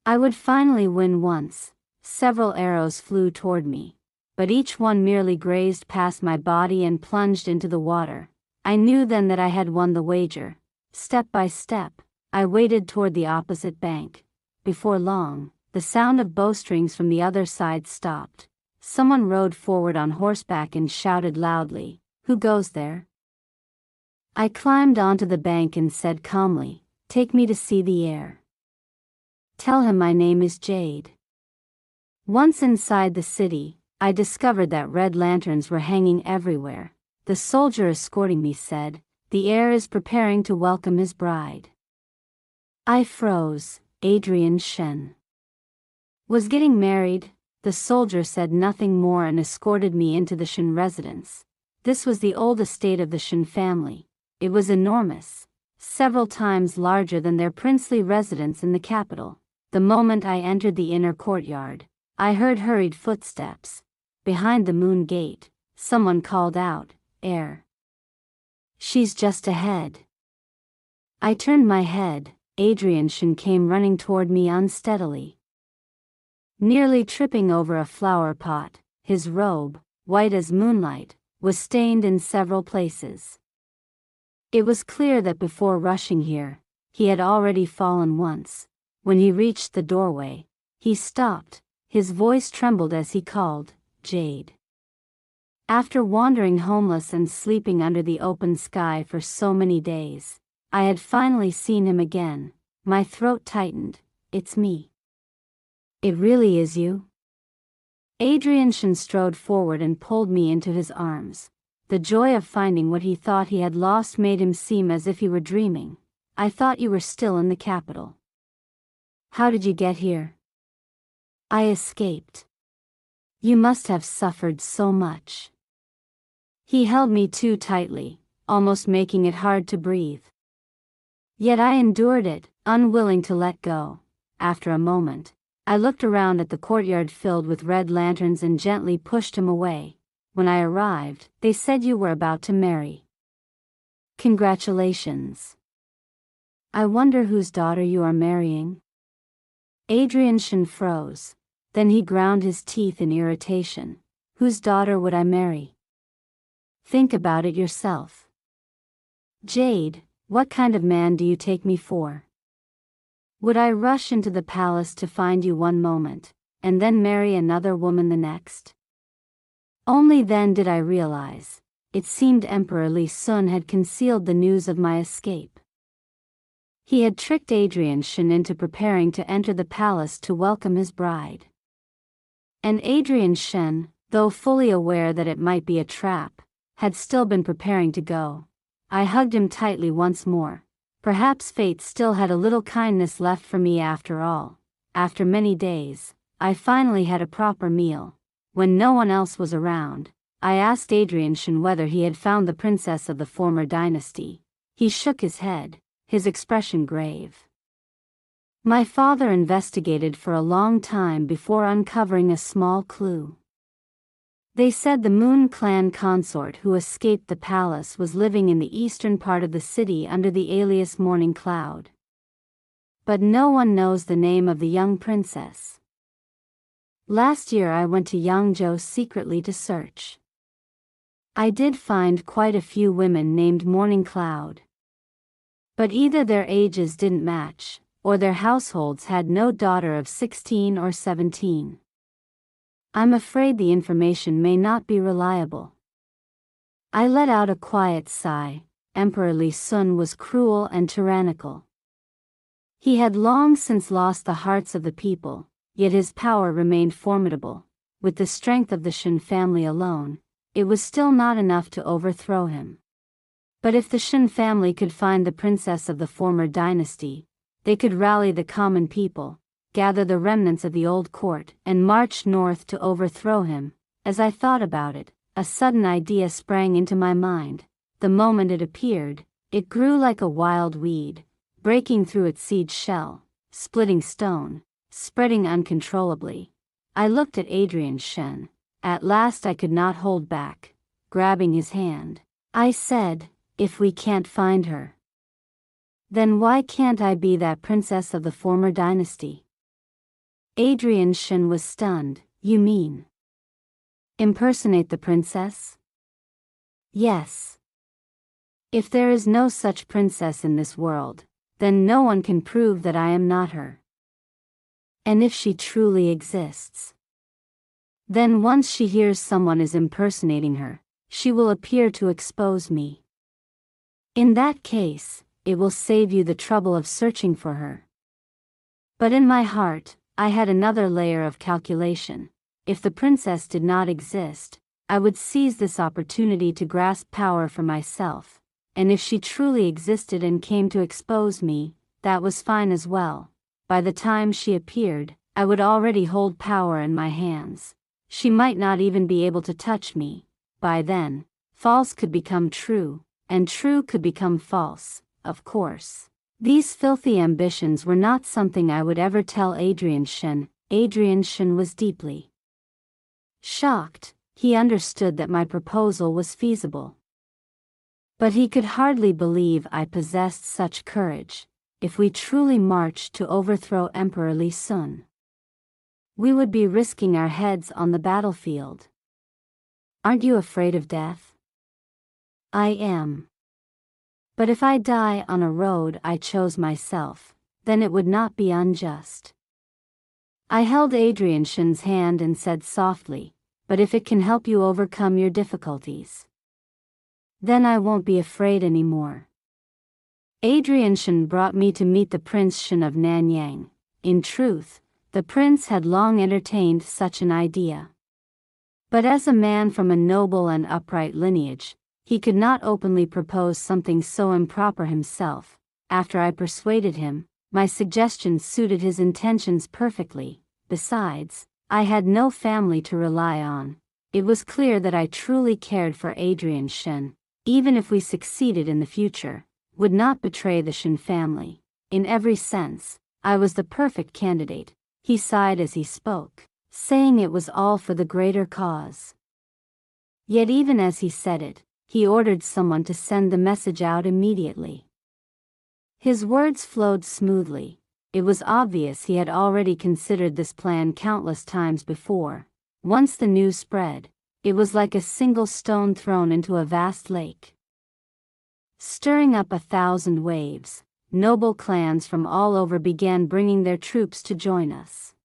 I would finally win once. Several arrows flew toward me, but each one merely grazed past my body and plunged into the water. I knew then that I had won the wager. Step by step, I waded toward the opposite bank. Before long, the sound of bowstrings from the other side stopped. Someone rode forward on horseback and shouted loudly, "Who goes there?" I climbed onto the bank and said calmly, "Take me to see the heir. Tell him my name is Jade." Once inside the city, I discovered that red lanterns were hanging everywhere. The soldier escorting me said, "The heir is preparing to welcome his bride." I froze. Adrian Shen was getting married. The soldier said nothing more and escorted me into the Shen residence. This was the old estate of the Shen family. It was enormous, several times larger than their princely residence in the capital. The moment I entered the inner courtyard, I heard hurried footsteps. Behind the moon gate, someone called out, "Heir. She's just ahead." I turned my head. Adrian Shen came running toward me unsteadily, nearly tripping over a flower pot. His robe, white as moonlight, was stained in several places. It was clear that before rushing here, he had already fallen once. When he reached the doorway, he stopped. His voice trembled as he called, "Jade." After wandering homeless and sleeping under the open sky for so many days, I had finally seen him again. My throat tightened. "It's me." "It really is you?" Adrian Shen strode forward and pulled me into his arms. The joy of finding what he thought he had lost made him seem as if he were dreaming. "I thought you were still in the capital. How did you get here?" "I escaped." "You must have suffered so much." He held me too tightly, almost making it hard to breathe. Yet I endured it, unwilling to let go. After a moment, I looked around at the courtyard filled with red lanterns and gently pushed him away. "When I arrived, they said you were about to marry." "Congratulations." "I wonder whose daughter you are marrying?" Adrian Shen froze. Then he ground his teeth in irritation. "Whose daughter would I marry? Think about it yourself." "Jade, what kind of man do you take me for? Would I rush into the palace to find you one moment, and then marry another woman the next?" Only then did I realize. It seemed Emperor Li Sun had concealed the news of my escape. He had tricked Adrian Shen into preparing to enter the palace to welcome his bride. And Adrian Shen, though fully aware that it might be a trap, had still been preparing to go. I hugged him tightly once more. Perhaps fate still had a little kindness left for me after all. After many days, I finally had a proper meal. When no one else was around, I asked Adrian Shen whether he had found the princess of the former dynasty. He shook his head, his expression grave. "My father investigated for a long time before uncovering a small clue. They said the Moon Clan consort who escaped the palace was living in the eastern part of the city under the alias Morning Cloud. But no one knows the name of the young princess. Last year I went to Yangzhou secretly to search. I did find quite a few women named Morning Cloud. But either their ages didn't match, or their households had no daughter of 16 or 17. I'm afraid the information may not be reliable." I let out a quiet sigh. Emperor Li Sun was cruel and tyrannical. He had long since lost the hearts of the people, yet his power remained formidable. With the strength of the Shen family alone, it was still not enough to overthrow him. But if the Shen family could find the princess of the former dynasty, they could rally the common people, gather the remnants of the old court, and march north to overthrow him. As I thought about it, a sudden idea sprang into my mind. The moment it appeared, it grew like a wild weed, breaking through its seed shell, splitting stone, spreading uncontrollably. I looked at Adrian Shen. At last I could not hold back. Grabbing his hand, I said, "If we can't find her, then why can't I be that princess of the former dynasty?" Adrian Shen was stunned. "You mean impersonate the princess?" "Yes. If there is no such princess in this world, then no one can prove that I am not her. And if she truly exists, then once she hears someone is impersonating her, she will appear to expose me. In that case, it will save you the trouble of searching for her." But in my heart, I had another layer of calculation. If the princess did not exist, I would seize this opportunity to grasp power for myself, and if she truly existed and came to expose me, that was fine as well. By the time she appeared, I would already hold power in my hands. She might not even be able to touch me. By then, false could become true, and true could become false, of course. These filthy ambitions were not something I would ever tell Adrian Shen. Adrian Shen was deeply shocked. He understood that my proposal was feasible. But he could hardly believe I possessed such courage. If we truly marched to overthrow Emperor Li Sun, we would be risking our heads on the battlefield. Aren't you afraid of death? I am. But if I die on a road I chose myself, then it would not be unjust. I held Adrian Shen's hand and said softly, but if it can help you overcome your difficulties, then I won't be afraid anymore. Adrian Shen brought me to meet the Prince Shen of Nanyang. In truth, the prince had long entertained such an idea. But as a man from a noble and upright lineage, he could not openly propose something so improper himself. After I persuaded him, my suggestion suited his intentions perfectly. Besides, I had no family to rely on. It was clear that I truly cared for Adrian Shen. Even if we succeeded in the future, would not betray the Shen family. In every sense, I was the perfect candidate. He sighed as he spoke, saying it was all for the greater cause. Yet even as he said it, he ordered someone to send the message out immediately. His words flowed smoothly. It was obvious he had already considered this plan countless times before. Once the news spread, it was like a single stone thrown into a vast lake, stirring up 1,000 waves. Noble clans from all over began bringing their troops to join us.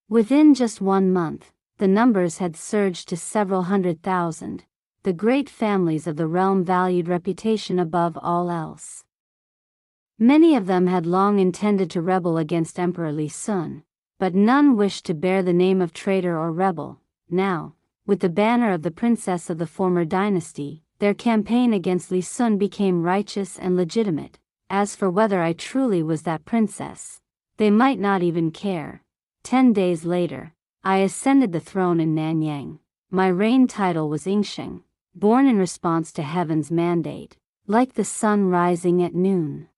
Within just 1 month, the numbers had surged to several 100,000. The great families of the realm valued reputation above all else. Many of them had long intended to rebel against Emperor Li Sun, but none wished to bear the name of traitor or rebel. Now, with the banner of the princess of the former dynasty, their campaign against Li Sun became righteous and legitimate. As for whether I truly was that princess, they might not even care. 10 days later, I ascended the throne in Nanyang. My reign title was Yingsheng, born in response to heaven's mandate, like the sun rising at noon.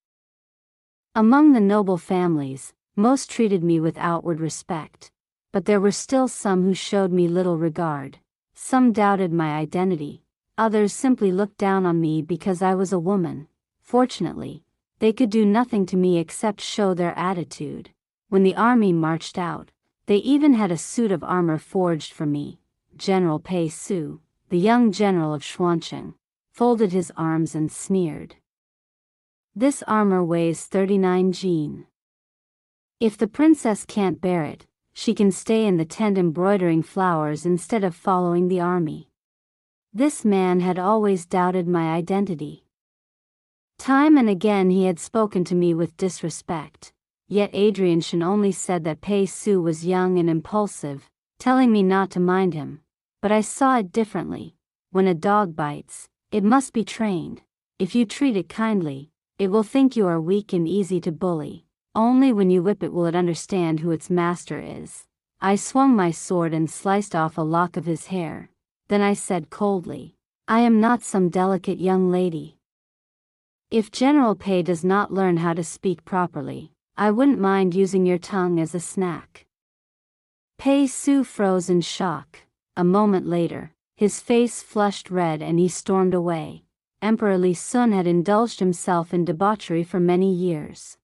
Among the noble families, most treated me with outward respect, but there were still some who showed me little regard. Some doubted my identity, others simply looked down on me because I was a woman. Fortunately, they could do nothing to me except show their attitude. When the army marched out, they even had a suit of armor forged for me. General Pei Su, the young general of Xuancheng, folded his arms and sneered. This armor weighs 39 jin. If the princess can't bear it, she can stay in the tent embroidering flowers instead of following the army. This man had always doubted my identity. Time and again he had spoken to me with disrespect, yet Adrian Shen only said that Pei Su was young and impulsive, telling me not to mind him. But I saw it differently. When a dog bites, it must be trained. If you treat it kindly, it will think you are weak and easy to bully. Only when you whip it will it understand who its master is. I swung my sword and sliced off a lock of his hair. Then I said coldly, I am not some delicate young lady. If General Pei does not learn how to speak properly, I wouldn't mind using your tongue as a snack. Pei Su froze in shock. A moment later, his face flushed red and he stormed away. Emperor Li Sun had indulged himself in debauchery for many years.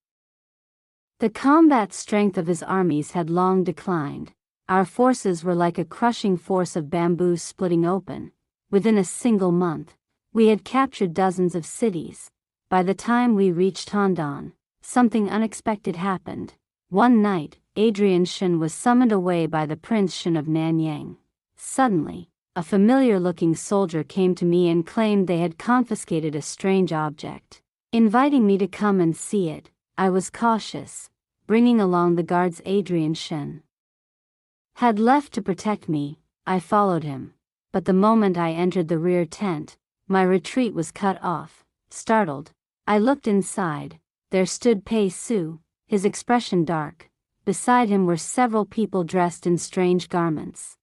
The combat strength of his armies had long declined. Our forces were like a crushing force of bamboo splitting open. Within a single month, we had captured dozens of cities. By the time we reached Handan, something unexpected happened. One night, Adrian Shen was summoned away by the Prince Shen of Nanyang. Suddenly, a familiar-looking soldier came to me and claimed they had confiscated a strange object, inviting me to come and see it. I was cautious, bringing along the guards Adrian Shen had left to protect me. I followed him, but the moment I entered the rear tent, my retreat was cut off. Startled, I looked inside. There stood Pei Su, his expression dark, Beside him were several people dressed in strange garments.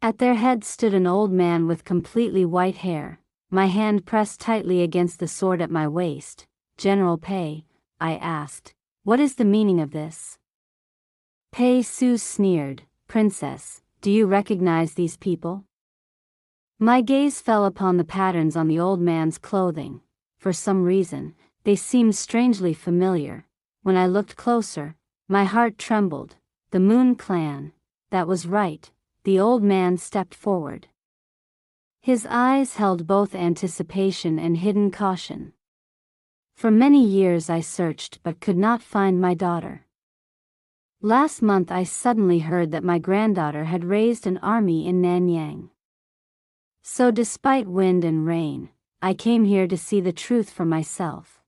At their head stood an old man with completely white hair, my hand pressed tightly against the sword at my waist. "General Pei," I asked, "what is the meaning of this?" Pei Su sneered, "Princess, do you recognize these people?" My gaze fell upon the patterns on the old man's clothing. For some reason, they seemed strangely familiar. When I looked closer, my heart trembled. The Moon Clan. That was right. The old man stepped forward. His eyes held both anticipation and hidden caution. For many years I searched but could not find my daughter. Last month I suddenly heard that my granddaughter had raised an army in Nanyang. So despite wind and rain, I came here to see the truth for myself.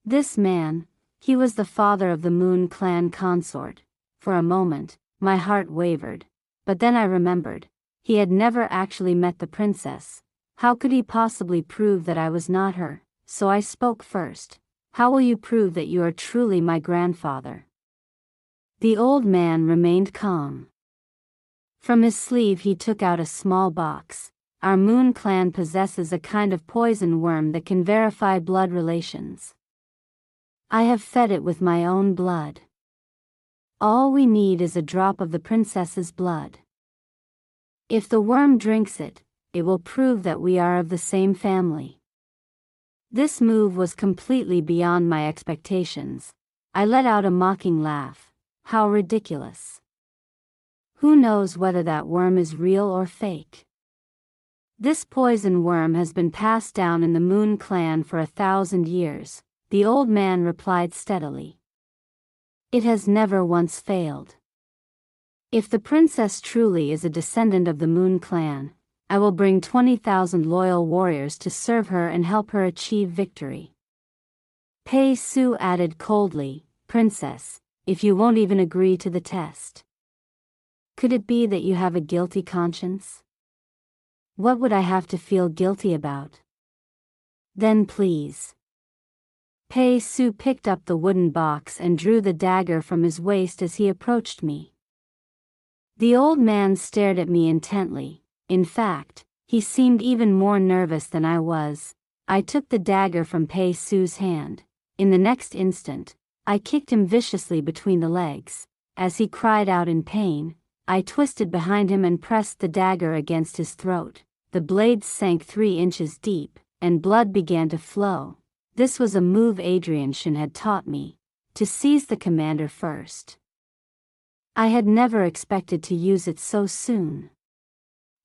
This man, he was the father of the Moon Clan consort. For a moment, my heart wavered, but then I remembered, he had never actually met the princess. How could he possibly prove that I was not her? So I spoke first. "How will you prove that you are truly my grandfather?" The old man remained calm. From his sleeve he took out a small box. "Our Moon Clan possesses a kind of poison worm that can verify blood relations. I have fed it with my own blood. All we need is a drop of the princess's blood. If the worm drinks it, it will prove that we are of the same family." This move was completely beyond my expectations. I let out a mocking laugh. How ridiculous. Who knows whether that worm is real or fake? This poison worm has been passed down in the Moon Clan for 1,000 years, the old man replied steadily. It has never once failed. If the princess truly is a descendant of the Moon Clan, I will bring 20,000 loyal warriors to serve her and help her achieve victory. Pei Su added coldly, "Princess, if you won't even agree to the test. Could it be that you have a guilty conscience?" "What would I have to feel guilty about?" "Then please." Pei Su picked up the wooden box and drew the dagger from his waist as he approached me. The old man stared at me intently. In fact, he seemed even more nervous than I was. I took the dagger from Pei Su's hand. In the next instant, I kicked him viciously between the legs. As he cried out in pain, I twisted behind him and pressed the dagger against his throat. The blade sank 3 inches deep, and blood began to flow. This was a move Adrian Shen had taught me, to seize the commander first. I had never expected to use it so soon.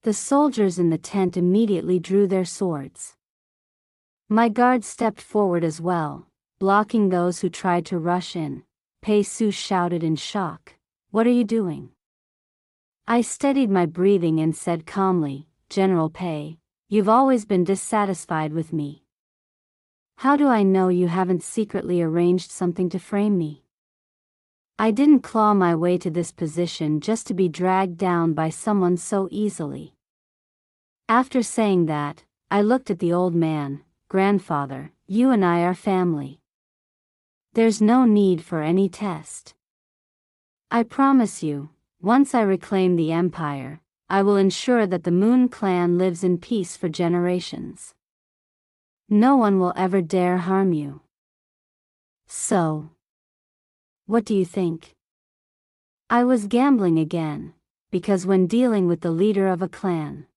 The soldiers in the tent immediately drew their swords. My guard stepped forward as well, blocking those who tried to rush in. Pei Su shouted in shock, "What are you doing?" I steadied my breathing and said calmly, "General Pei, you've always been dissatisfied with me. How do I know you haven't secretly arranged something to frame me? I didn't claw my way to this position just to be dragged down by someone so easily." After saying that, I looked at the old man. "Grandfather, you and I are family. There's no need for any test. I promise you, once I reclaim the empire, I will ensure that the Moon Clan lives in peace for generations. No one will ever dare harm you. So, what do you think?" I was gambling again, because when dealing with the leader of a clan,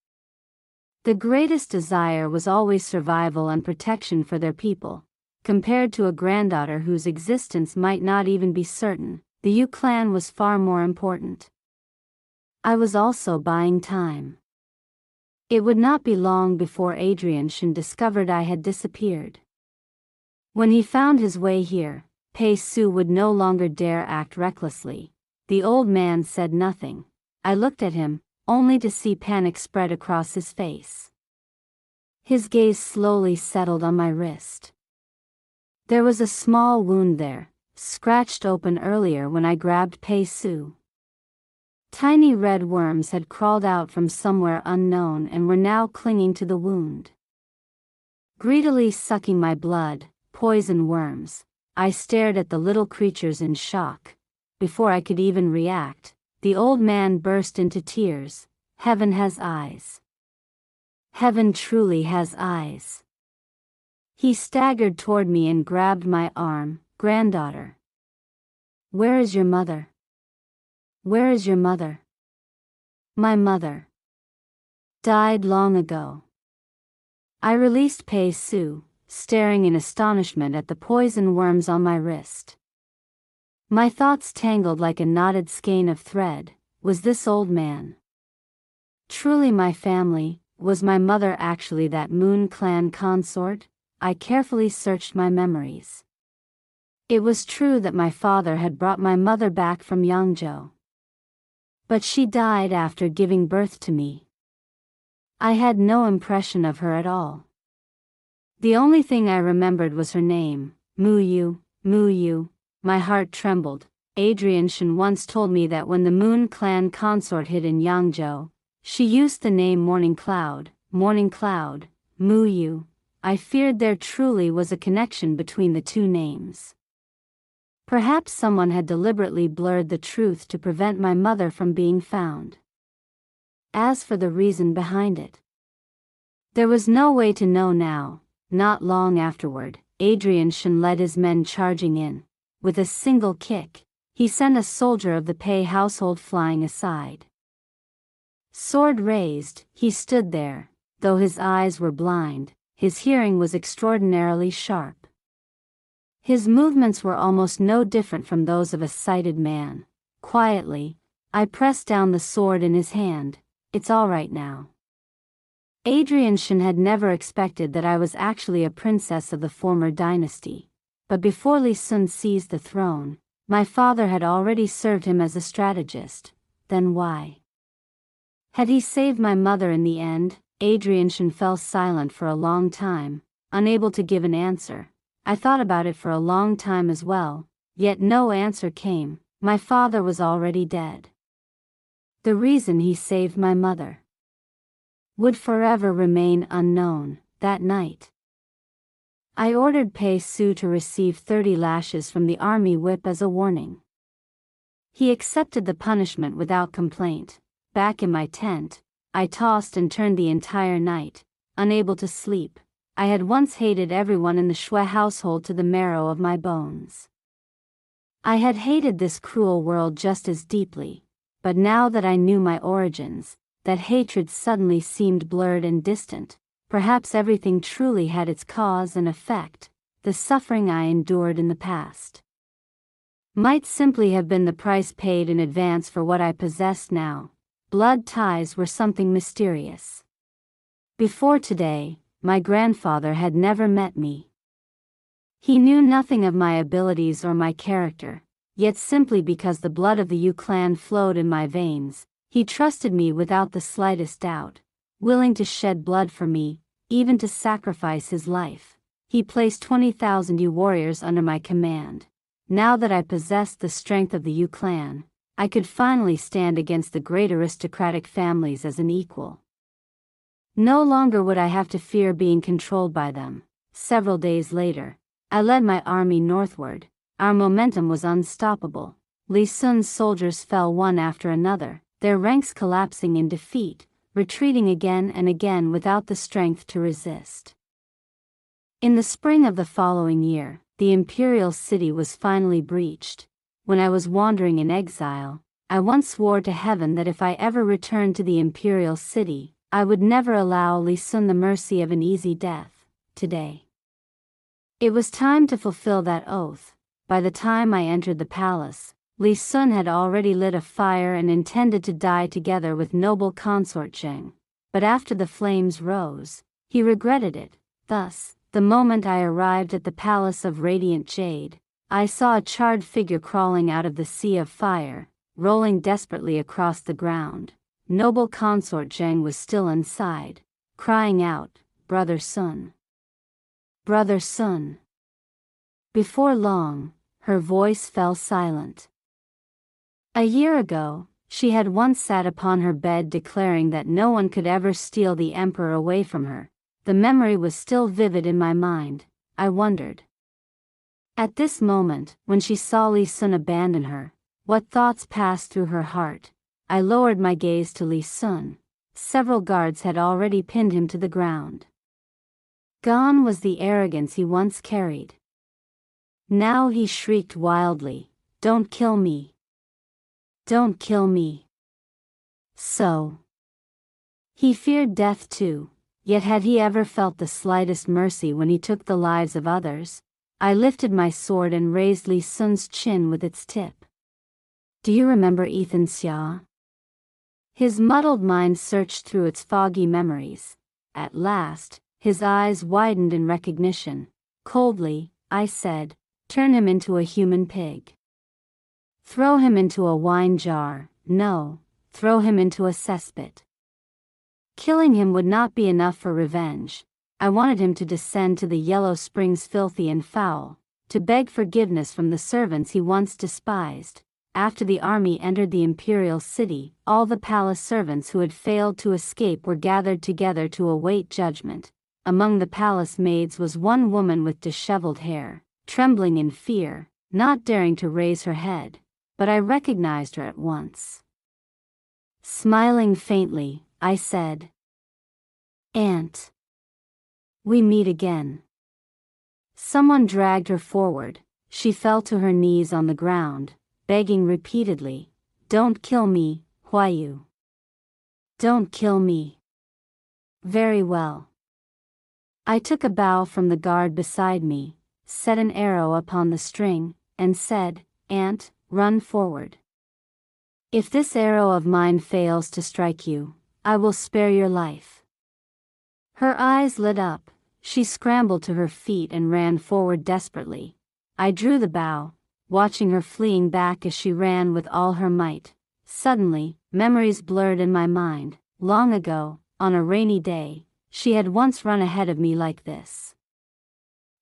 the greatest desire was always survival and protection for their people. Compared to a granddaughter whose existence might not even be certain, the Yu clan was far more important. I was also buying time. It would not be long before Adrian Shen discovered I had disappeared. When he found his way here, Pei Su would no longer dare act recklessly. The old man said nothing. I looked at him, only to see panic spread across his face. His gaze slowly settled on my wrist. There was a small wound there, scratched open earlier when I grabbed Pei Su. Tiny red worms had crawled out from somewhere unknown and were now clinging to the wound. Greedily sucking my blood, poison worms, I stared at the little creatures in shock. before I could even react, the old man burst into tears. Heaven has eyes. Heaven truly has eyes. He staggered toward me and grabbed my arm. Granddaughter. Where is your mother? Where is your mother? My mother died long ago. I released Pei Su, staring in astonishment at the poison worms on my wrist. My thoughts tangled like a knotted skein of thread. Was this old man truly my family? Was my mother actually that Moon Clan consort? I carefully searched my memories. It was true that my father had brought my mother back from Yangzhou. But she died after giving birth to me. I had no impression of her at all. The only thing I remembered was her name, Mu Yu, Mu Yu. My heart trembled. Adrian Shen once told me that when the Moon Clan consort hid in Yangzhou, she used the name Morning Cloud, Mu Yu. I feared there truly was a connection between the two names. Perhaps someone had deliberately blurred the truth to prevent my mother from being found. As for the reason behind it, there was no way to know now. Not long afterward, Adrian Shen led his men charging in. With a single kick, he sent a soldier of the Pei household flying aside. Sword raised, he stood there. Though his eyes were blind, his hearing was extraordinarily sharp. His movements were almost no different from those of a sighted man. Quietly, I pressed down the sword in his hand. It's all right now. Adrian Shen had never expected that I was actually a princess of the former dynasty. But before Li Sun seized the throne, my father had already served him as a strategist. Then why had he saved my mother in the end? Adrian Shen fell silent for a long time, unable to give an answer. I thought about it for a long time as well, yet no answer came. My father was already dead. The reason he saved my mother would forever remain unknown. That night, I ordered Pei Su to receive 30 lashes from the army whip as a warning. He accepted the punishment without complaint. Back in my tent, I tossed and turned the entire night, unable to sleep. I had once hated everyone in the Shui household to the marrow of my bones. I had hated this cruel world just as deeply, but now that I knew my origins, that hatred suddenly seemed blurred and distant. Perhaps everything truly had its cause and effect. The suffering I endured in the past might simply have been the price paid in advance for what I possessed now. Blood ties were something mysterious. Before today, my grandfather had never met me. He knew nothing of my abilities or my character, yet simply because the blood of the Yu clan flowed in my veins, he trusted me without the slightest doubt, willing to shed blood for me, even to sacrifice his life. He placed 20,000 Yu warriors under my command. Now that I possessed the strength of the Yu clan, I could finally stand against the great aristocratic families as an equal. No longer would I have to fear being controlled by them. Several days later, I led my army northward. Our momentum was unstoppable. Li Sun's soldiers fell one after another, their ranks collapsing in defeat, retreating again and again without the strength to resist. In the spring of the following year, the imperial city was finally breached. When I was wandering in exile, I once swore to heaven that if I ever returned to the imperial city, I would never allow Li Sun the mercy of an easy death. Today, it was time to fulfill that oath. By the time I entered the palace, Li Sun had already lit a fire and intended to die together with noble consort Zheng. But after the flames rose, he regretted it. Thus, the moment I arrived at the palace of radiant jade, I saw a charred figure crawling out of the sea of fire, rolling desperately across the ground. Noble consort Zheng was still inside, crying out, "Brother Sun! Brother Sun!" Before long, her voice fell silent. A year ago, she had once sat upon her bed declaring that no one could ever steal the emperor away from her. The memory was still vivid in my mind. I wondered. At this moment, when she saw Li Sun abandon her, What thoughts passed through her heart? I lowered my gaze to Li Sun. Several guards had already pinned him to the ground. Gone was the arrogance he once carried. Now he shrieked wildly, "Don't kill me! Don't kill me!" So he feared death too, yet had he ever felt the slightest mercy when he took the lives of others? I lifted my sword and raised Li Sun's chin with its tip. "Do you remember Ethan Xia?" His muddled mind searched through its foggy memories. At last, his eyes widened in recognition. Coldly, I said, "Turn him into a human pig. Throw him into a wine jar, no, throw him into a cesspit." Killing him would not be enough for revenge. I wanted him to descend to the Yellow Springs filthy and foul, to beg forgiveness from the servants he once despised. After the army entered the imperial city, all the palace servants who had failed to escape were gathered together to await judgment. Among the palace maids was one woman with disheveled hair, trembling in fear, not daring to raise her head, but I recognized her at once. Smiling faintly, I said, "Aunt, we meet again." Someone dragged her forward. She fell to her knees on the ground, begging repeatedly, "Don't kill me, Huayu. Don't kill me." "Very well." I took a bow from the guard beside me, set an arrow upon the string, and said, "Aunt, run forward. If this arrow of mine fails to strike you, I will spare your life." Her eyes lit up. She scrambled to her feet and ran forward desperately. I drew the bow, watching her fleeing back as she ran with all her might. Suddenly, memories blurred in my mind. Long ago, on a rainy day, she had once run ahead of me like this.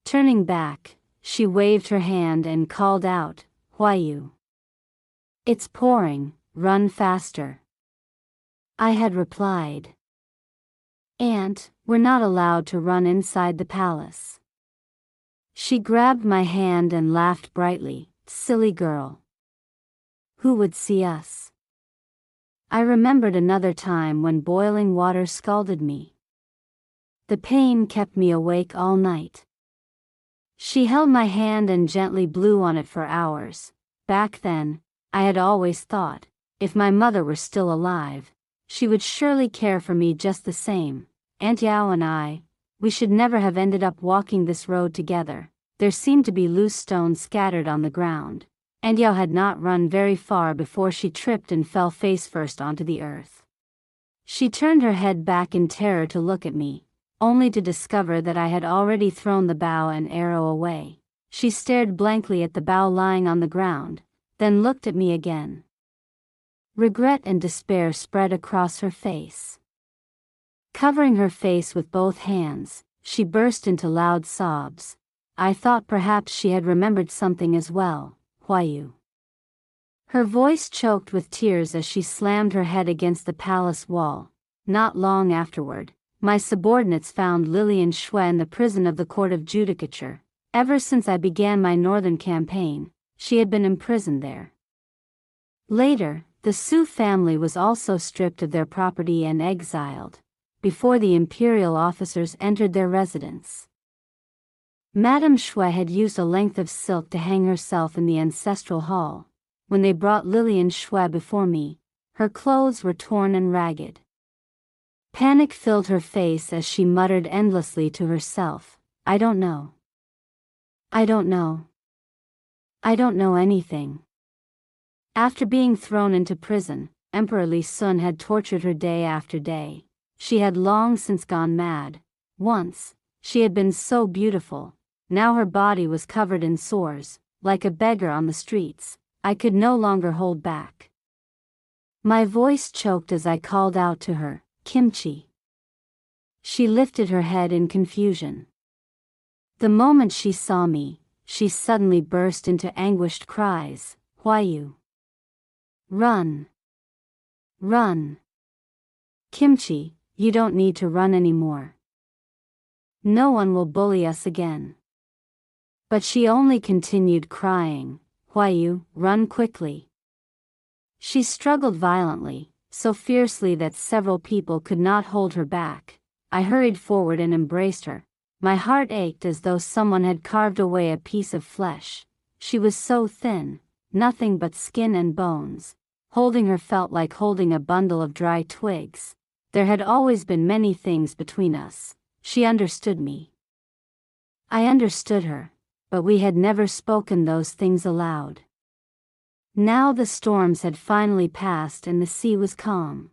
Turning back, she waved her hand and called out, "Huayu. It's pouring, run faster." I had replied, "Aunt, we're not allowed to run inside the palace." She grabbed my hand and laughed brightly, "Silly girl. Who would see us?" I remembered another time when boiling water scalded me. The pain kept me awake all night. She held my hand and gently blew on it for hours. Back then, I had always thought, if my mother were still alive, she would surely care for me just the same. Aunt Yao and we should never have ended up walking this road together. There seemed to be loose stones scattered on the ground. Aunt Yao had not run very far before she tripped and fell face first onto the earth. She turned her head back in terror to look at me, only to discover that I had already thrown the bow and arrow away. She stared blankly at the bow lying on the ground, then looked at me again. Regret and despair spread across her face. Covering her face with both hands, she burst into loud sobs. I thought perhaps she had remembered something as well. "Huayu." Her voice choked with tears as she slammed her head against the palace wall. Not long afterward, my subordinates found Lillian Xue in the prison of the Court of Judicature. Ever since I began my northern campaign, she had been imprisoned there. Later, the Su family was also stripped of their property and exiled, before the imperial officers entered their residence. Madame Xue had used a length of silk to hang herself in the ancestral hall. When they brought Lillian Xue before me, her clothes were torn and ragged. Panic filled her face as she muttered endlessly to herself, "I don't know. I don't know. I don't know anything." After being thrown into prison, Emperor Li Sun had tortured her day after day. She had long since gone mad. Once, she had been so beautiful. Now her body was covered in sores, like a beggar on the streets. I could no longer hold back. My voice choked as I called out to her, "Kimchi." She lifted her head in confusion. The moment she saw me, she suddenly burst into anguished cries, "Huayu. Run! Run! Kimchi, you don't need to run anymore. No one will bully us again." But she only continued crying, "Huayu, run quickly. She struggled violently, so fiercely that several people could not hold her back. I hurried forward and embraced her. My heart ached as though someone had carved away a piece of flesh. She was so thin, nothing but skin and bones. Holding her felt like holding a bundle of dry twigs. There had always been many things between us. She understood me. I understood her, but we had never spoken those things aloud. Now the storms had finally passed and the sea was calm.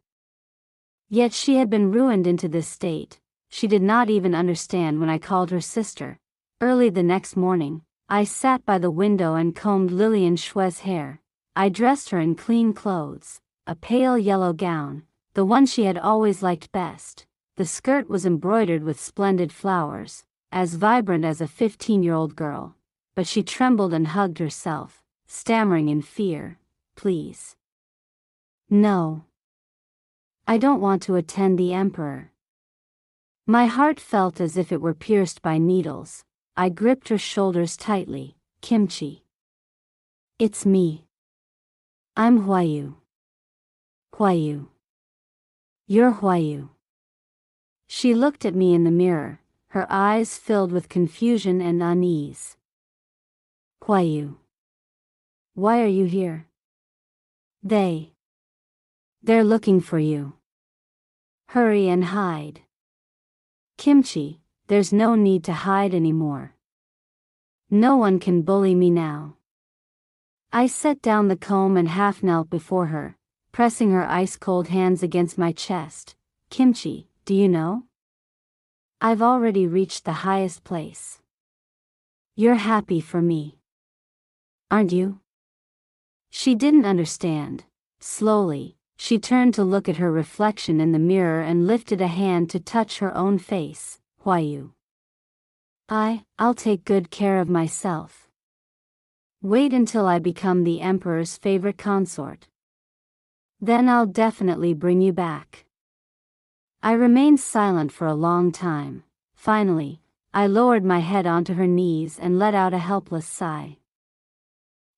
Yet she had been ruined into this state. She did not even understand when I called her sister. Early the next morning, I sat by the window and combed Lillian Shue's hair. I dressed her in clean clothes, a pale yellow gown, the one she had always liked best. The skirt was embroidered with splendid flowers, as vibrant as a 15-year-old girl. But she trembled and hugged herself, stammering in fear, "Please. No. I don't want to attend the emperor." My heart felt as if it were pierced by needles. I gripped her shoulders tightly. "Kimchi. It's me. I'm Huayu. Huayu. You're Huayu." She looked at me in the mirror, her eyes filled with confusion and unease. "Huayu. Why are you here?" They're looking for you. Hurry and hide." "Kimchi, there's no need to hide anymore. No one can bully me now." I set down the comb and half knelt before her, pressing her ice-cold hands against my chest. "Kimchi, do you know? I've already reached the highest place. You're happy for me, aren't you?" She didn't understand. Slowly, she turned to look at her reflection in the mirror and lifted a hand to touch her own face. "Huayu. I'll take good care of myself. Wait until I become the emperor's favorite consort. Then I'll definitely bring you back." I remained silent for a long time. Finally, I lowered my head onto her knees and let out a helpless sigh.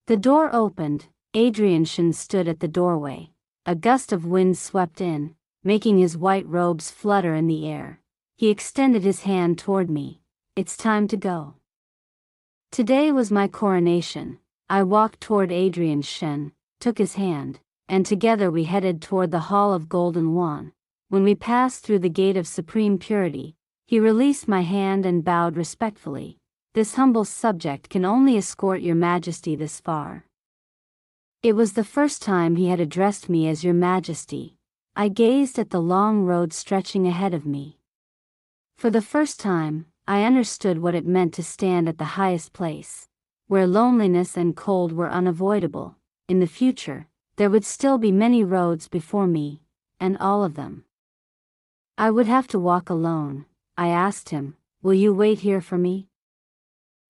The door opened. Adrian Shen stood at the doorway. A gust of wind swept in, making his white robes flutter in the air. He extended his hand toward me. "It's time to go." Today was my coronation. I walked toward Adrian Shen, took his hand, and together we headed toward the Hall of Golden Wan. When we passed through the Gate of Supreme Purity, he released my hand and bowed respectfully. "This humble subject can only escort your majesty this far." It was the first time he had addressed me as Your Majesty. I gazed at the long road stretching ahead of me. For the first time, I understood what it meant to stand at the highest place, where loneliness and cold were unavoidable. In the future, there would still be many roads before me, and all of them I would have to walk alone. I asked him, "Will you wait here for me?"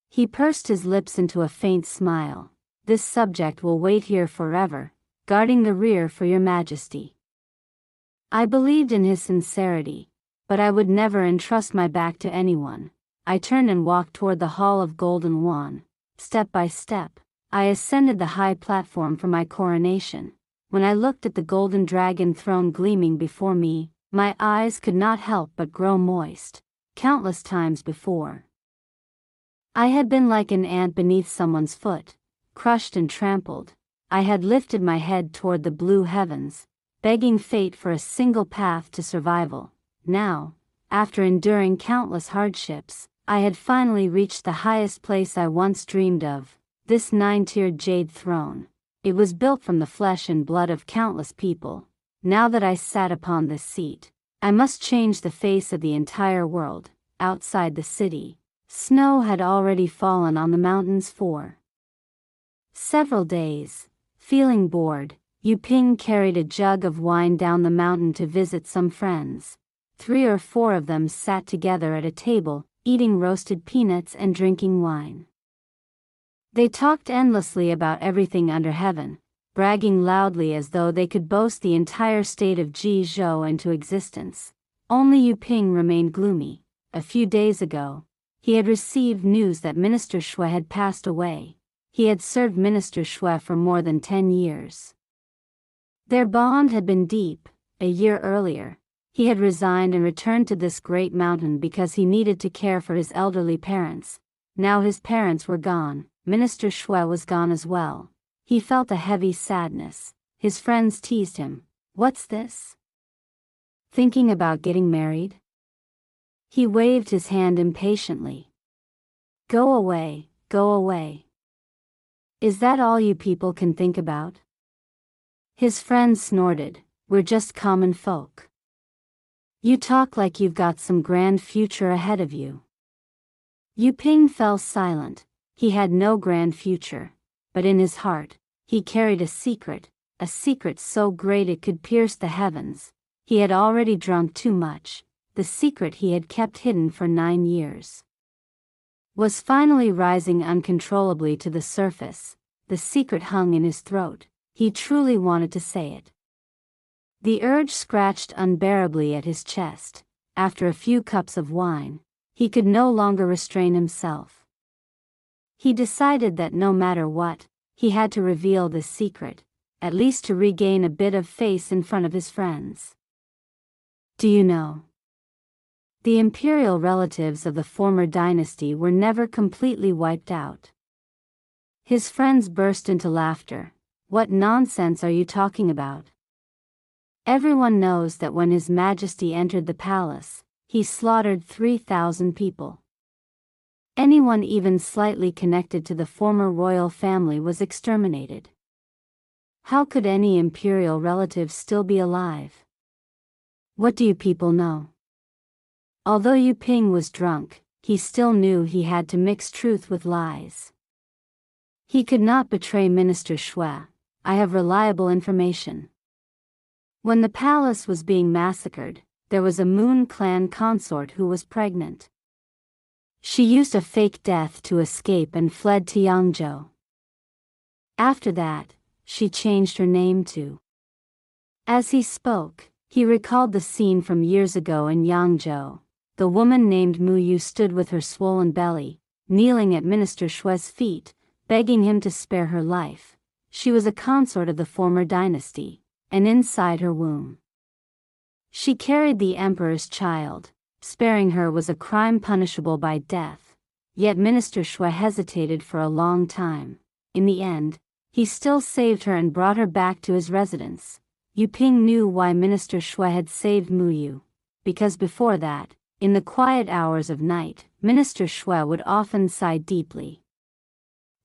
He pursed his lips into a faint smile. "This subject will wait here forever, guarding the rear for Your Majesty." I believed in his sincerity, but I would never entrust my back to anyone. I turned and walked toward the Hall of Golden Wan. Step by step, I ascended the high platform for my coronation. When I looked at the golden dragon throne gleaming before me, my eyes could not help but grow moist. Countless times before, I had been like an ant beneath someone's foot, crushed and trampled. I had lifted my head toward the blue heavens, begging fate for a single path to survival. Now, after enduring countless hardships, I had finally reached the highest place I once dreamed of, this 9-tiered jade throne. It was built from the flesh and blood of countless people. Now that I sat upon this seat, I must change the face of the entire world. Outside the city, snow had already fallen on the mountains for several days. Feeling bored, Yu Ping carried a jug of wine down the mountain to visit some friends. 3 or 4 of them sat together at a table, eating roasted peanuts and drinking wine. They talked endlessly about everything under heaven, bragging loudly as though they could boast the entire state of Jizhou into existence. Only Yu Ping remained gloomy. A few days ago, he had received news that Minister Shui had passed away. He had served Minister Shui for more than 10 years. Their bond had been deep. A year earlier, he had resigned and returned to this great mountain because he needed to care for his elderly parents. Now his parents were gone, Minister Xue was gone as well. He felt a heavy sadness. His friends teased him. What's this? Thinking about getting married? He waved his hand impatiently. Go away, go away. Is that all you people can think about? His friends snorted. We're just common folk. You talk like you've got some grand future ahead of you. Yu Ping fell silent. He had no grand future, but in his heart, he carried a secret so great it could pierce the heavens. He had already drunk too much. The secret he had kept hidden for 9 years was finally rising uncontrollably to the surface. The secret hung in his throat. He truly wanted to say it. The urge scratched unbearably at his chest. After a few cups of wine, he could no longer restrain himself. He decided that no matter what, he had to reveal this secret, at least to regain a bit of face in front of his friends. Do you know? The imperial relatives of the former dynasty were never completely wiped out. His friends burst into laughter. What nonsense are you talking about? Everyone knows that when His Majesty entered the palace, he slaughtered 3,000 people. Anyone even slightly connected to the former royal family was exterminated. How could any imperial relative still be alive? What do you people know? Although Yu Ping was drunk, he still knew he had to mix truth with lies. He could not betray Minister Xue. I have reliable information. When the palace was being massacred, there was a Moon Clan consort who was pregnant. She used a fake death to escape and fled to Yangzhou. After that, she changed her name to. As he spoke, he recalled the scene from years ago in Yangzhou. The woman named Mu Yu stood with her swollen belly, kneeling at Minister Xue's feet, begging him to spare her life. She was a consort of the former dynasty, and inside her womb, she carried the emperor's child. Sparing her was a crime punishable by death. Yet Minister Xue hesitated for a long time. In the end, he still saved her and brought her back to his residence. Yu Ping knew why Minister Xue had saved Mu Yu. Because before that, in the quiet hours of night, Minister Xue would often sigh deeply.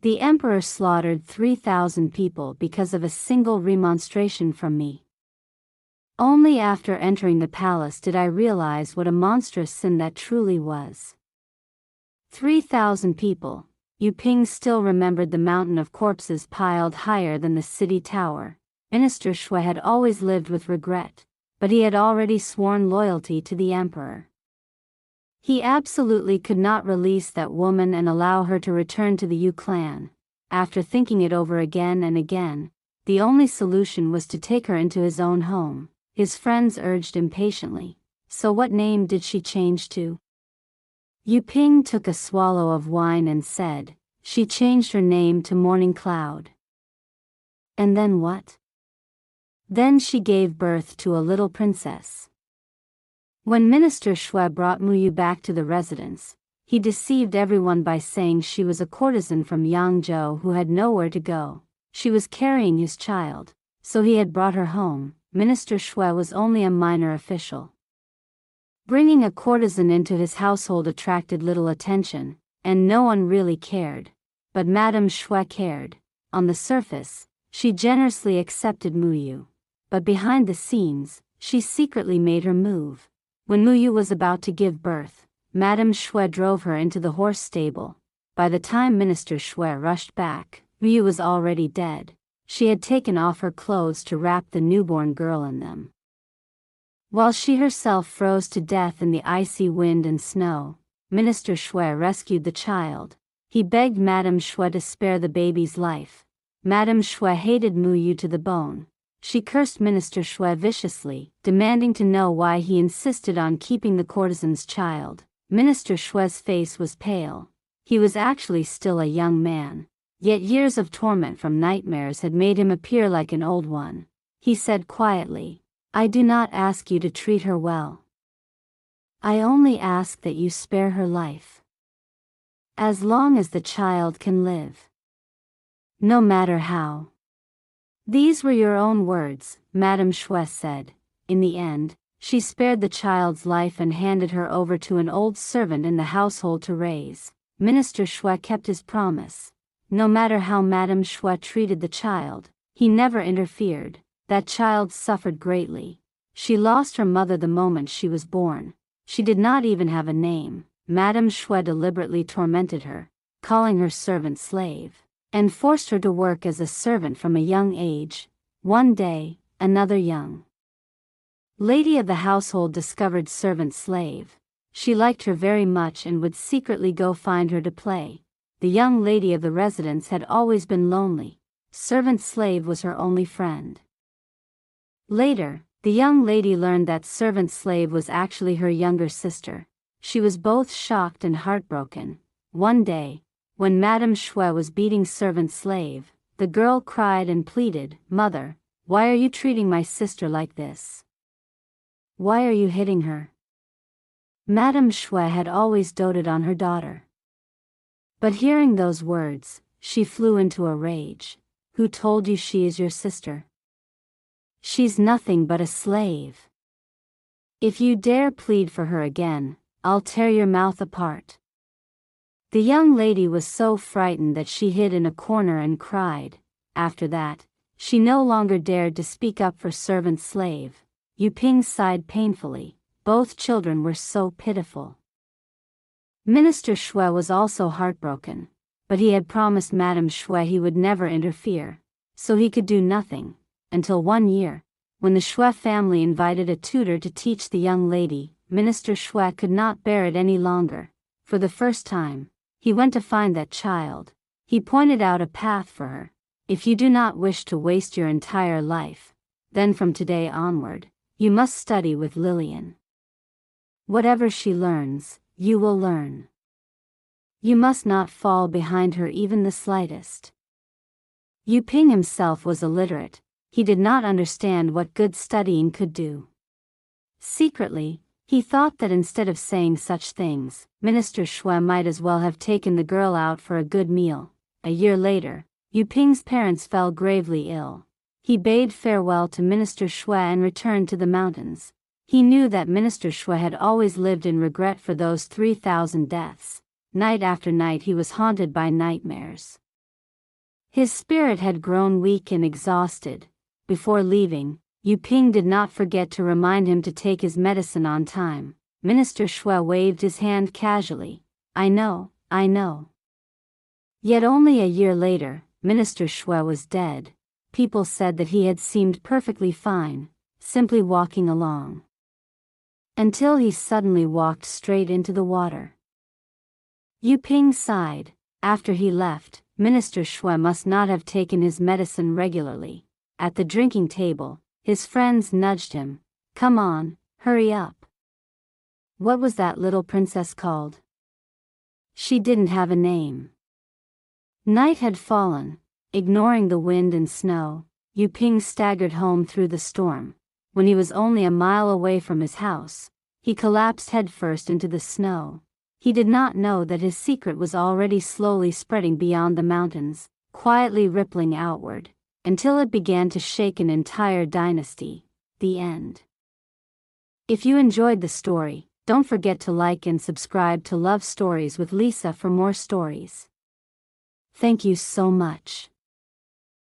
The emperor slaughtered 3,000 people because of a single remonstration from me. Only after entering the palace did I realize what a monstrous sin that truly was. 3,000 people. Yu Ping still remembered the mountain of corpses piled higher than the city tower. Minister Xue had always lived with regret, but he had already sworn loyalty to the emperor. He absolutely could not release that woman and allow her to return to the Yu clan. After thinking it over again and again, the only solution was to take her into his own home. His friends urged impatiently. So what name did she change to? Yu Ping took a swallow of wine and said, she changed her name to Morning Cloud. And then what? Then she gave birth to a little princess. When Minister Xue brought Mu Yu back to the residence, he deceived everyone by saying she was a courtesan from Yangzhou who had nowhere to go. She was carrying his child, so he had brought her home. Minister Xue was only a minor official. Bringing a courtesan into his household attracted little attention, and no one really cared. But Madame Xue cared. On the surface, she generously accepted Mu Yu. But behind the scenes, she secretly made her move. When Mu Yu was about to give birth, Madame Xue drove her into the horse stable. By the time Minister Xue rushed back, Mu Yu was already dead. She had taken off her clothes to wrap the newborn girl in them. While she herself froze to death in the icy wind and snow, Minister Xue rescued the child. He begged Madame Xue to spare the baby's life. Madame Xue hated Mu Yu to the bone. She cursed Minister Xue viciously, demanding to know why he insisted on keeping the courtesan's child. Minister Xue's face was pale. He was actually still a young man. Yet years of torment from nightmares had made him appear like an old one. he said quietly. "I do not ask you to treat her well. I only ask that you spare her life. As long as the child can live. No matter how." "These were your own words," Madame Xue said. "In the end, she spared the child's life and handed her over to an old servant in the household to raise." Minister Xue kept his promise. No matter how Madame Xue treated the child, he never interfered. That child suffered greatly. She lost her mother the moment she was born. She did not even have a name. Madame Xue deliberately tormented her, calling her servant slave, and forced her to work as a servant from a young age. One day, another young lady of the household discovered servant slave. She liked her very much and would secretly go find her to play. The young lady of the residence had always been lonely. Servant slave was her only friend. Later, the young lady learned that servant slave was actually her younger sister. She was both shocked and heartbroken. One day, when Madame Xue was beating servant slave, the girl cried and pleaded, "Mother, why are you treating my sister like this? Why are you hitting her?" Madame Xue had always doted on her daughter. But hearing those words, she flew into a rage. "Who told you she is your sister? She's nothing but a slave. If you dare plead for her again, I'll tear your mouth apart." The young lady was so frightened that she hid in a corner and cried. After that, she no longer dared to speak up for servant slave. Yu Ping sighed painfully. Both children were so pitiful. Minister Xue was also heartbroken, but he had promised Madame Xue he would never interfere, so he could do nothing, until one year, when the Xue family invited a tutor to teach the young lady. Minister Xue could not bear it any longer. For the first time, he went to find that child. He pointed out a path for her. "If you do not wish to waste your entire life, then from today onward, you must study with Lilian. Whatever she learns, you will learn. You must not fall behind her even the slightest." Yu Ping himself was illiterate. He did not understand what good studying could do. Secretly, he thought that instead of saying such things, Minister Xue might as well have taken the girl out for a good meal. A year later, Yu Ping's parents fell gravely ill. He bade farewell to Minister Xue and returned to the mountains. He knew that Minister Xue had always lived in regret for those 3,000 deaths. Night after night he was haunted by nightmares. His spirit had grown weak and exhausted. Before leaving, Yu Ping did not forget to remind him to take his medicine on time. Minister Xue waved his hand casually. I know. Yet only a year later, Minister Xue was dead. People said that he had seemed perfectly fine, simply walking along. Until he suddenly walked straight into the water. Yu Ping sighed. After he left, Minister Xue must not have taken his medicine regularly. At the drinking table, his friends nudged him. Come on, hurry up. What was that little princess called? She didn't have a name. Night had fallen. Ignoring the wind and snow, Yu Ping staggered home through the storm. When he was only a mile away from his house, he collapsed headfirst into the snow. He did not know that his secret was already slowly spreading beyond the mountains, quietly rippling outward, until it began to shake an entire dynasty. The end. If you enjoyed the story, don't forget to like and subscribe to Love Stories with Lisa for more stories. Thank you so much.